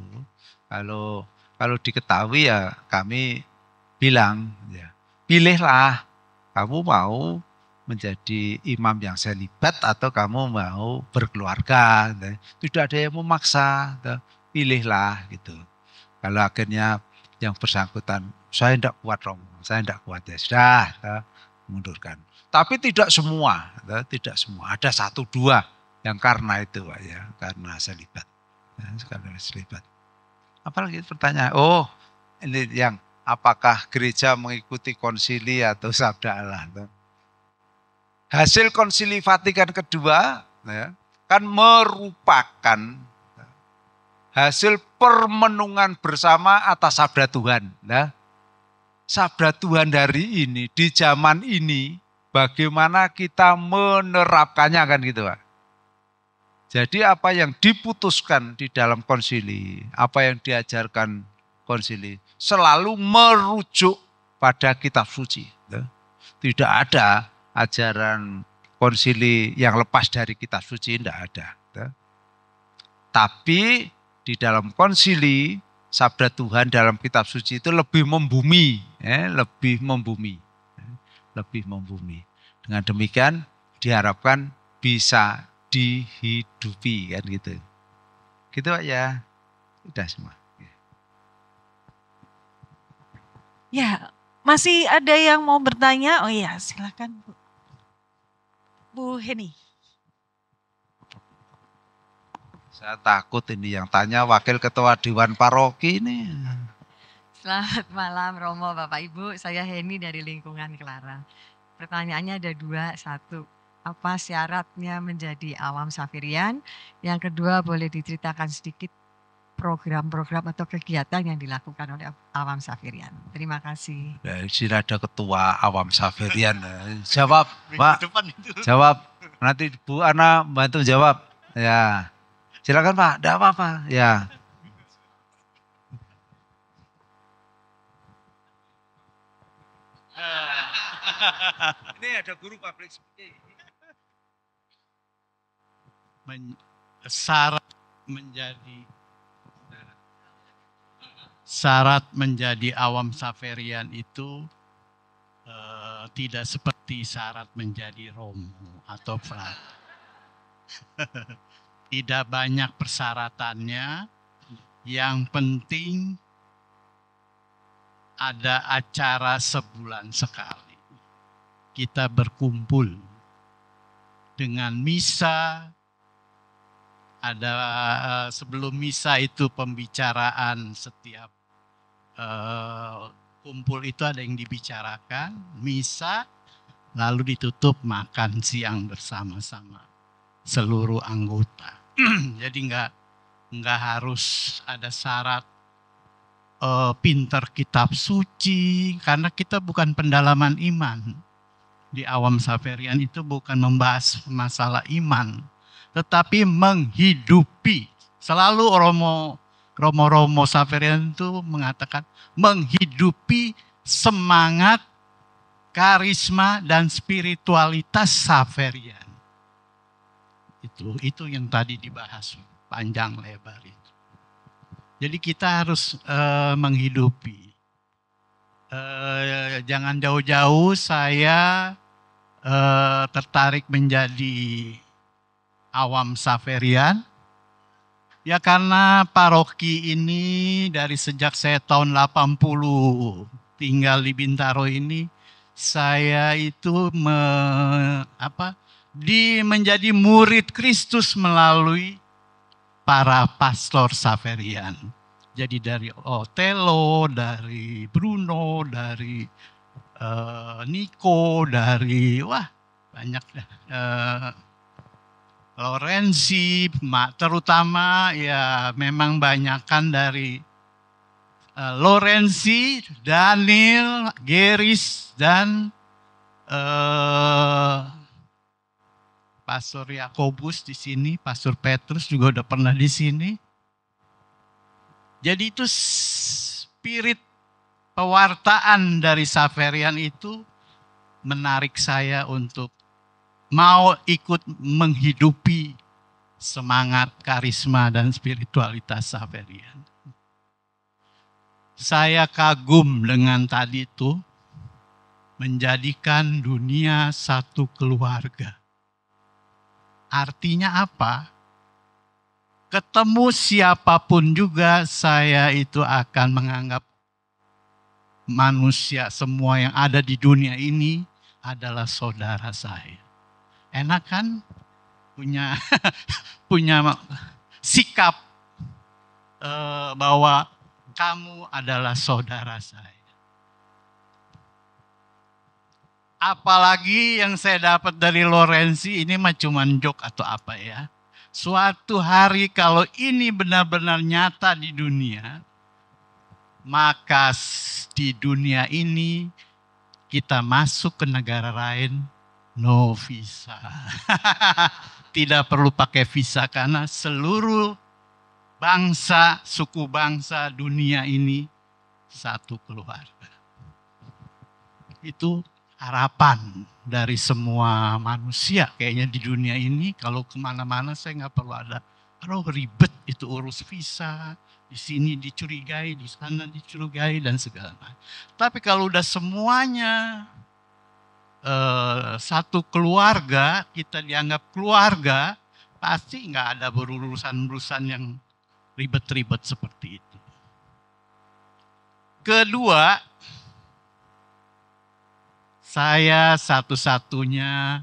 Speaker 3: Kalau diketahui ya kami bilang ya, pilihlah kamu mau menjadi imam yang selibat atau kamu mau berkeluarga. Tidak ada yang memaksa, pilihlah gitu. Kalau akhirnya yang bersangkutan, saya tidak kuat Romo, saya tidak kuat, ya sudah, mundurkan. Tapi tidak semua, ada 1-2 yang karena itu Pak ya, karena selibat. Karena selibat. Apalagi pertanyaan, ini yang apakah gereja mengikuti konsili atau sabda Allah? Hasil konsili Vatikan kedua ya, kan merupakan hasil permenungan bersama atas sabda Tuhan. Nah, sabda Tuhan dari ini, di zaman ini, bagaimana kita menerapkannya kan gitu Pak. Jadi apa yang diputuskan di dalam konsili, apa yang diajarkan konsili, selalu merujuk pada kitab suci. Tidak ada ajaran konsili yang lepas dari kitab suci, tidak ada. Tapi di dalam konsili, sabda Tuhan dalam kitab suci itu lebih membumi. Lebih membumi. Dengan demikian diharapkan bisa dihidupi kan gitu. Gitu Pak ya. Sudah semua.
Speaker 1: Ya, masih ada yang mau bertanya? Oh iya, silakan Bu Heni.
Speaker 3: Saya takut ini yang tanya wakil ketua Dewan Paroki ini.
Speaker 7: Selamat malam Romo, Bapak Ibu. Saya Heni dari lingkungan Klara. Pertanyaannya ada 2. 1, apa syaratnya menjadi awam Xaverian? Yang kedua, boleh diceritakan sedikit program-program atau kegiatan yang dilakukan oleh awam Xaverian. Terima kasih.
Speaker 3: Di sini ada ketua awam Xaverian. Jawab, Pak. Jawab. Nanti Bu Ana bantu jawab. Ya. Silakan Pak, tidak apa-apa. Ya. Ini ada guru public speaking.
Speaker 8: Syarat menjadi awam Xaverian itu tidak seperti syarat menjadi Romo atau frater. Tidak banyak persyaratannya, yang penting ada acara sebulan sekali. Kita berkumpul dengan misa, ada sebelum misa itu pembicaraan setiap kumpul itu ada yang dibicarakan, misa, lalu ditutup makan siang bersama-sama seluruh anggota. Jadi nggak harus ada syarat pinter kitab suci, karena kita bukan pendalaman iman. Di awam Xaverian itu bukan membahas masalah iman, tetapi menghidupi. Selalu Romo Xaverian itu mengatakan menghidupi semangat, karisma, dan spiritualitas Xaverian. Itu yang tadi dibahas panjang lebar itu. Jadi kita harus menghidupi. Jangan jauh-jauh saya tertarik menjadi awam Xaverian. Ya karena paroki ini dari sejak saya tahun 80 tinggal di Bintaro ini, saya itu menjadi murid Kristus melalui para pastor Xaverian. Jadi dari Otelo, dari Bruno, dari Nico, dari banyak Lorenzi, terutama ya memang banyakkan dari Lorenzi, Daniel, Geris, dan Pastor Yakobus di sini, Pastor Petrus juga udah pernah di sini. Jadi itu spirit pewartaan dari Xaverian itu menarik saya untuk mau ikut menghidupi semangat, karisma, dan spiritualitas Xaverian. Saya kagum dengan tadi itu, menjadikan dunia satu keluarga. Artinya apa? Ketemu siapapun juga saya itu akan menganggap manusia semua yang ada di dunia ini adalah saudara saya. Enak kan? punya sikap bahwa kamu adalah saudara saya. Apalagi yang saya dapat dari Lorenzi, ini mah cuman joke atau apa ya. Suatu hari kalau ini benar-benar nyata di dunia, maka di dunia ini kita masuk ke negara lain, no visa. Tidak perlu pakai visa karena seluruh bangsa, suku bangsa dunia ini satu keluarga. Itu harapan dari semua manusia kayaknya di dunia ini. Kalau kemana-mana saya nggak perlu ada, ribet itu urus visa, di sini dicurigai, di sana dicurigai dan segala macam. Tapi kalau udah semuanya satu keluarga, kita dianggap keluarga, pasti nggak ada berurusan-urusan yang ribet-ribet seperti itu. Kedua, saya satu-satunya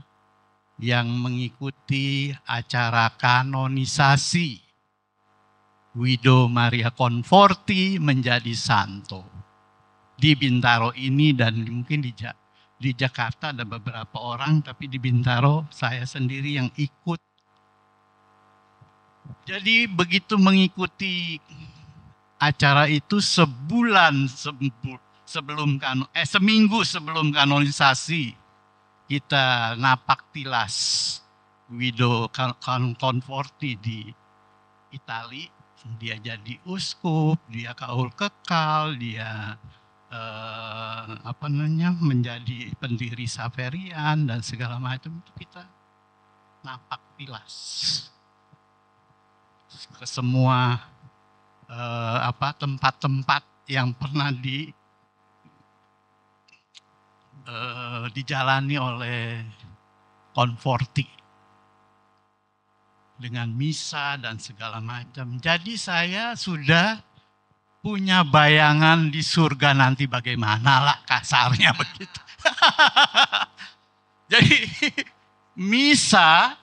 Speaker 8: yang mengikuti acara kanonisasi Guido Maria Conforti menjadi santo. Di Bintaro ini dan mungkin di Jakarta ada beberapa orang, tapi di Bintaro saya sendiri yang ikut. Jadi begitu mengikuti acara itu seminggu sebelum kanonisasi kita napak tilas Guido Conforti di Itali. Dia jadi uskup, dia kaul kekal, dia menjadi pendiri Xaverian dan segala macam itu kita napak tilas ke semua tempat-tempat yang pernah dijalani oleh Conforti dengan misa dan segala macam. Jadi saya sudah punya bayangan di surga nanti bagaimana lah, kasarnya begitu. Jadi misa,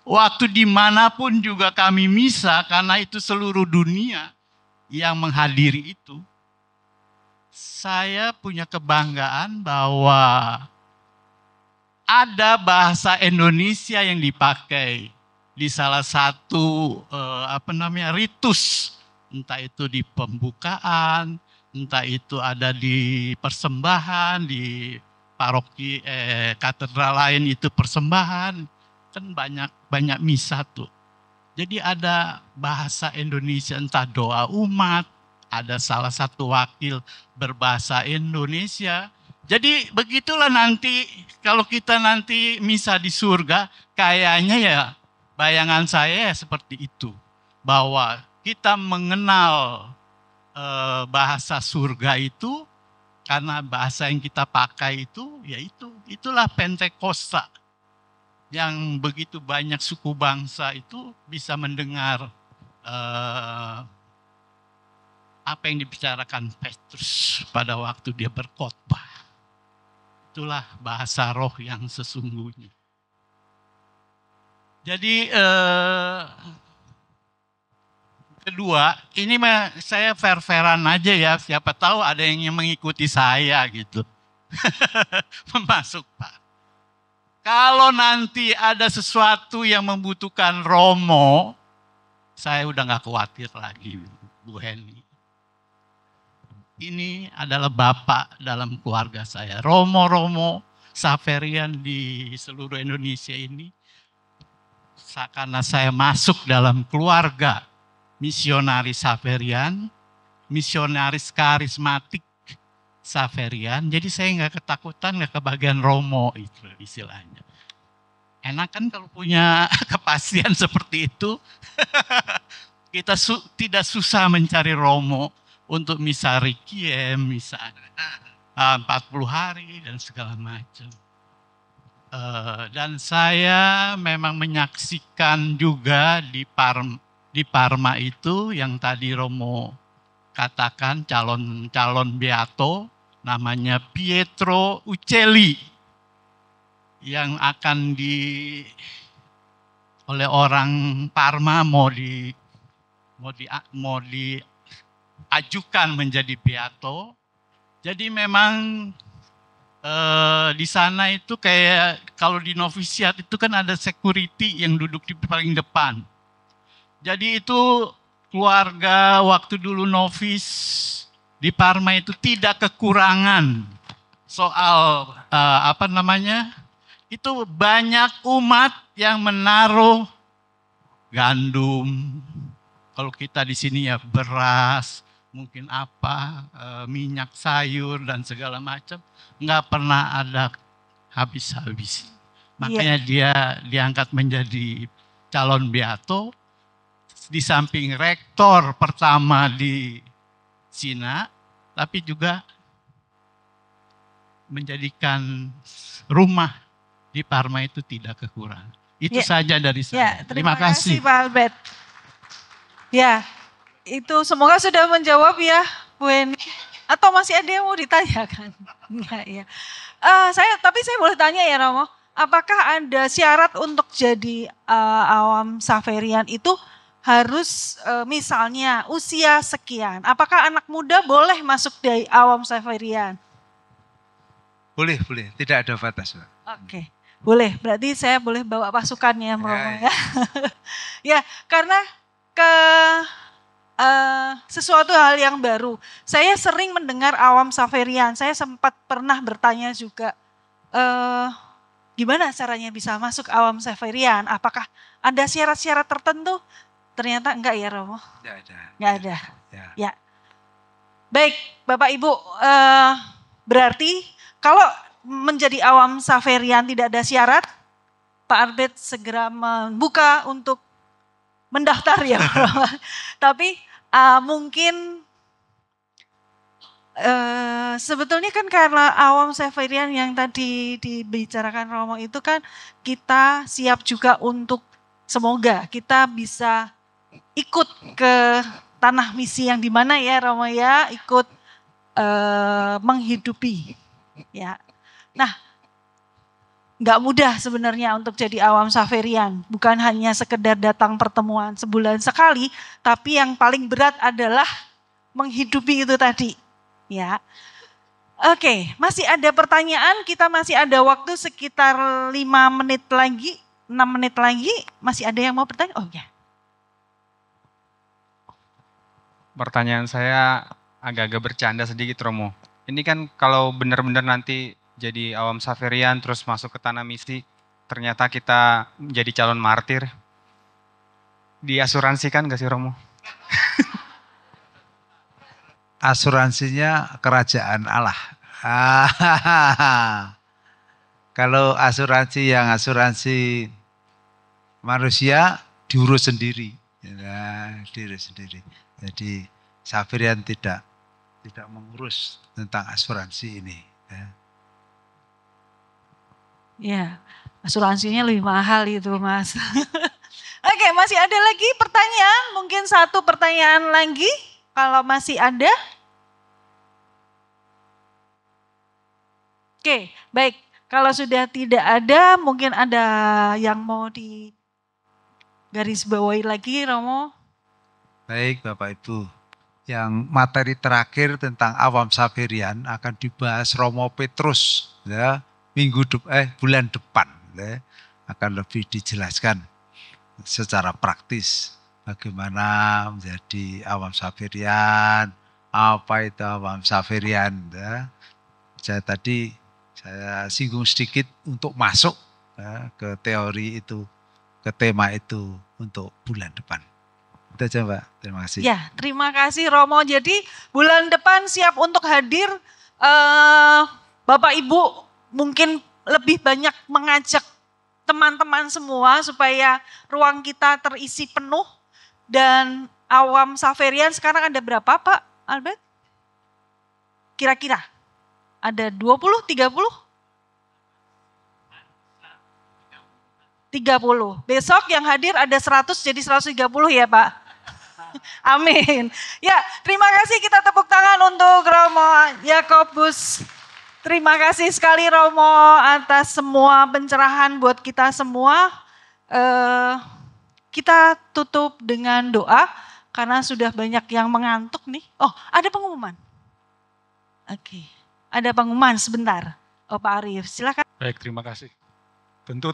Speaker 8: waktu dimanapun juga kami misa, karena itu seluruh dunia yang menghadiri itu. Saya punya kebanggaan bahwa ada bahasa Indonesia yang dipakai di salah satu ritus, entah itu di pembukaan, entah itu ada di persembahan, di paroki katedral lain itu persembahan, kan banyak misa tuh. Jadi ada bahasa Indonesia, entah doa umat, ada salah satu wakil berbahasa Indonesia. Jadi begitulah nanti kalau kita nanti misa di surga, kayaknya ya bayangan saya seperti itu. Bahwa kita mengenal bahasa surga itu karena bahasa yang kita pakai itu, yaitu itulah Pentakosta. Yang begitu banyak suku bangsa itu bisa mendengar apa yang dibicarakan Petrus pada waktu dia berkhotbah. Itulah bahasa roh yang sesungguhnya. Jadi kedua, ini saya fair-fairan aja ya, siapa tahu ada yang mengikuti saya gitu. Masuk Pak. Kalau nanti ada sesuatu yang membutuhkan Romo, saya udah gak khawatir lagi Bu Heni. ini adalah bapak dalam keluarga saya. Romo-romo Xaverian di seluruh Indonesia ini, karena saya masuk dalam keluarga misionaris Xaverian, misionaris karismatik Xaverian, jadi saya nggak ketakutan, nggak kebagian Romo itu istilahnya. Enak kan kalau punya kepastian seperti itu, kita tidak susah mencari Romo untuk misa requiem, misa 40 hari dan segala macam. Dan saya memang menyaksikan juga di Parma itu yang tadi Romo katakan calon beato namanya Pietro Uccelli yang akan oleh orang Parma mau diajukan menjadi beato. Jadi memang di sana itu kayak kalau di novisiat itu kan ada security yang duduk di paling depan. Jadi itu keluarga waktu dulu novis di Parma itu tidak kekurangan soal itu banyak umat yang menaruh gandum. Kalau kita di sini ya beras, mungkin minyak sayur dan segala macam, nggak pernah ada habis-habis. Makanya dia diangkat menjadi calon beato, di samping rektor pertama di Cina, tapi juga menjadikan rumah di Parma itu tidak kekurangan. Itu saja dari saya.
Speaker 1: Terima kasih Pak Albert. Ya, itu semoga sudah menjawab ya, Bu Eni. Atau masih ada yang mau ditanyakan? Enggak ya. Tapi saya boleh tanya ya Romo, apakah ada syarat untuk jadi awam Xaverian itu harus misalnya usia sekian? Apakah anak muda boleh masuk di awam Xaverian?
Speaker 3: Boleh, tidak ada batas.
Speaker 1: Oke. Boleh, berarti saya boleh bawa pasukannya Romo ya. Ya, karena sesuatu hal yang baru. Saya sering mendengar awam Xaverian. Saya sempat pernah bertanya juga, gimana caranya bisa masuk awam Xaverian? Apakah ada syarat-syarat tertentu? Ternyata enggak ya Romo? Enggak ada. Ya. Baik, Bapak Ibu, berarti kalau menjadi awam Xaverian tidak ada syarat, Pak Albert segera membuka untuk mendaftar ya. Tapi mungkin sebetulnya kan karena awam Xaverian yang tadi dibicarakan Romo itu kan kita siap juga untuk semoga kita bisa ikut ke tanah misi yang di mana ya Romo ya, ikut menghidupi ya. Nah, nggak mudah sebenarnya untuk jadi awam Xaverian. Bukan hanya sekedar datang pertemuan sebulan sekali, tapi yang paling berat adalah menghidupi itu tadi. Ya, oke, masih ada pertanyaan, kita masih ada waktu sekitar 5 menit lagi, 6 menit lagi, masih ada yang mau bertanya? Oh ya.
Speaker 9: Pertanyaan saya agak-agak bercanda sedikit Romo. Ini kan kalau benar-benar nanti jadi awam Xaverian terus masuk ke tanah misi, ternyata kita menjadi calon martir. Diasuransikan gak sih Romo?
Speaker 3: Asuransinya kerajaan Allah. Kalau asuransi yang asuransi manusia diurus sendiri. Diurus sendiri. Jadi Xaverian tidak mengurus tentang asuransi ini.
Speaker 1: Ya, asuransinya lebih mahal itu Mas. Oke, masih ada lagi pertanyaan? Mungkin satu pertanyaan lagi kalau masih ada. Oke, baik. Kalau sudah tidak ada, mungkin ada yang mau digarisbawahi lagi Romo?
Speaker 3: Baik Bapak Ibu. Yang materi terakhir tentang awam Xaverian akan dibahas Romo Petrus ya. Bulan depan ya, akan lebih dijelaskan secara praktis bagaimana menjadi awam Xaverian, apa itu awam Xaverian. Ya. Saya singgung sedikit untuk masuk ke teori itu, ke tema itu untuk bulan depan. Itu aja Mbak, terima kasih.
Speaker 1: Ya, terima kasih Romo. Jadi bulan depan siap untuk hadir. Bapak Ibu mungkin lebih banyak mengajak teman-teman semua supaya ruang kita terisi penuh. Dan awam Xaverian sekarang ada berapa Pak Albert? Kira-kira ada 20, 30? 30. Besok yang hadir ada 100 jadi 130 ya Pak. Amin. Ya, terima kasih, kita tepuk tangan untuk Romo Yakobus. Terima kasih sekali Romo atas semua pencerahan buat kita semua. Kita tutup dengan doa karena sudah banyak yang mengantuk nih. Oh, ada pengumuman. Oke, ada pengumuman sebentar. Oh, Pak Arief, silakan.
Speaker 2: Baik, terima kasih. Tentu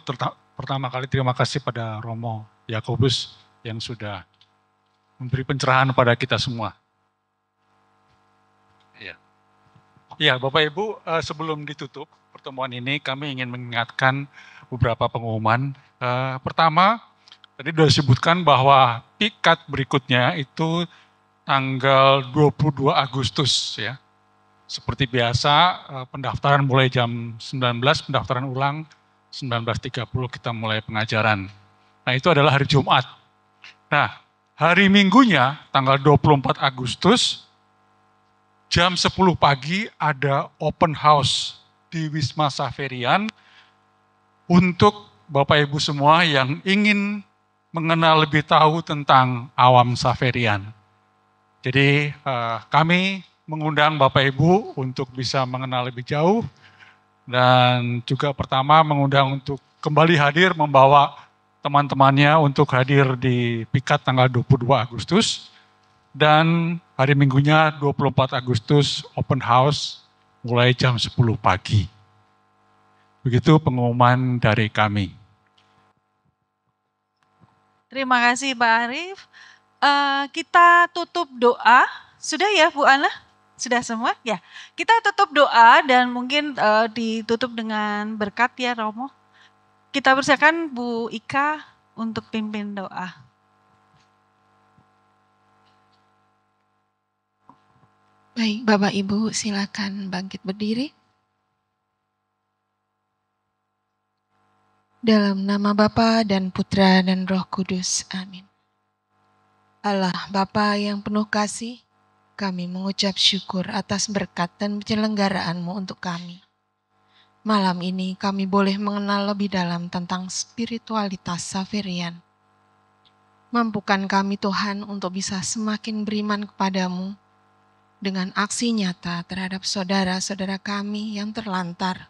Speaker 2: pertama kali terima kasih pada Romo Yakobus yang sudah memberi pencerahan pada kita semua. Ya, Bapak Ibu, sebelum ditutup pertemuan ini kami ingin mengingatkan beberapa pengumuman. Pertama, tadi sudah disebutkan bahwa pikat berikutnya itu tanggal 22 Agustus ya. Seperti biasa pendaftaran mulai jam 19, pendaftaran ulang 19.30 kita mulai pengajaran. Nah, itu adalah hari Jumat. Nah, hari Minggunya tanggal 24 Agustus jam 10 pagi ada open house di Wisma Xaverian untuk Bapak Ibu semua yang ingin mengenal lebih tahu tentang awam Xaverian. Jadi kami mengundang Bapak Ibu untuk bisa mengenal lebih jauh dan juga pertama mengundang untuk kembali hadir membawa teman-temannya untuk hadir di pikat tanggal 22 Agustus dan hari Minggunya 24 Agustus open house mulai jam 10 pagi. Begitu pengumuman dari kami.
Speaker 1: Terima kasih Pak Arief. Kita tutup doa. Sudah ya Bu Ana? Sudah semua? Ya. Kita tutup doa dan mungkin ditutup dengan berkat ya Romo. Kita persilakan Bu Ika untuk pimpin doa.
Speaker 10: Baik, Bapak Ibu silakan bangkit berdiri. Dalam nama Bapa dan Putra dan Roh Kudus. Amin. Allah Bapa yang penuh kasih, kami mengucap syukur atas berkat dan penyelenggaraan-Mu untuk kami. Malam ini kami boleh mengenal lebih dalam tentang spiritualitas Xaverian. Mampukan kami Tuhan untuk bisa semakin beriman kepadamu dengan aksi nyata terhadap saudara-saudara kami yang terlantar,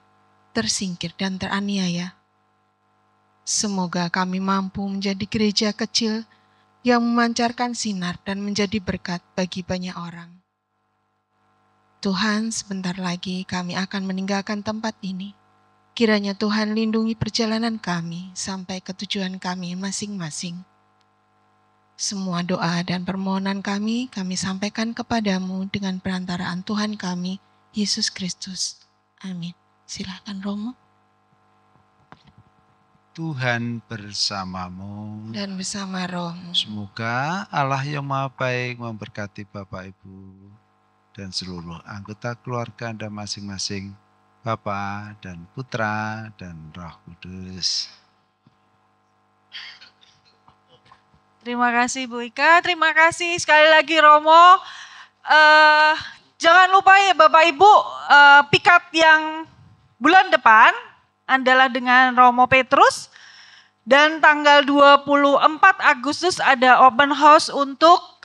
Speaker 10: tersingkir dan teraniaya. Semoga kami mampu menjadi gereja kecil yang memancarkan sinar dan menjadi berkat bagi banyak orang. Tuhan, sebentar lagi kami akan meninggalkan tempat ini. Kiranya Tuhan lindungi perjalanan kami sampai ke tujuan kami masing-masing. Semua doa dan permohonan kami sampaikan kepadamu dengan perantaraan Tuhan kami, Yesus Kristus. Amin. Silakan Romo.
Speaker 3: Tuhan bersamamu
Speaker 10: Dan bersama rohmu.
Speaker 3: Semoga Allah yang Maha Baik memberkati Bapak Ibu dan seluruh anggota keluarga Anda masing-masing, Bapa dan Putra dan Roh Kudus.
Speaker 1: Terima kasih Bu Ika, terima kasih sekali lagi Romo. Jangan lupa ya Bapak Ibu, pikat yang bulan depan adalah dengan Romo Petrus dan tanggal 24 Agustus ada open house untuk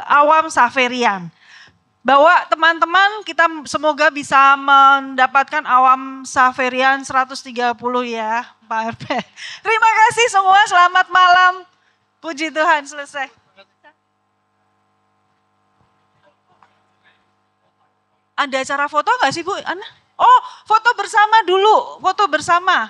Speaker 1: awam Xaverian. Bawa teman-teman, kita semoga bisa mendapatkan awam Xaverian 130 ya Pak RP. Terima kasih semua, selamat malam. Puji Tuhan, selesai. Ada acara foto nggak sih Bu Ana? Oh, foto bersama dulu, foto bersama.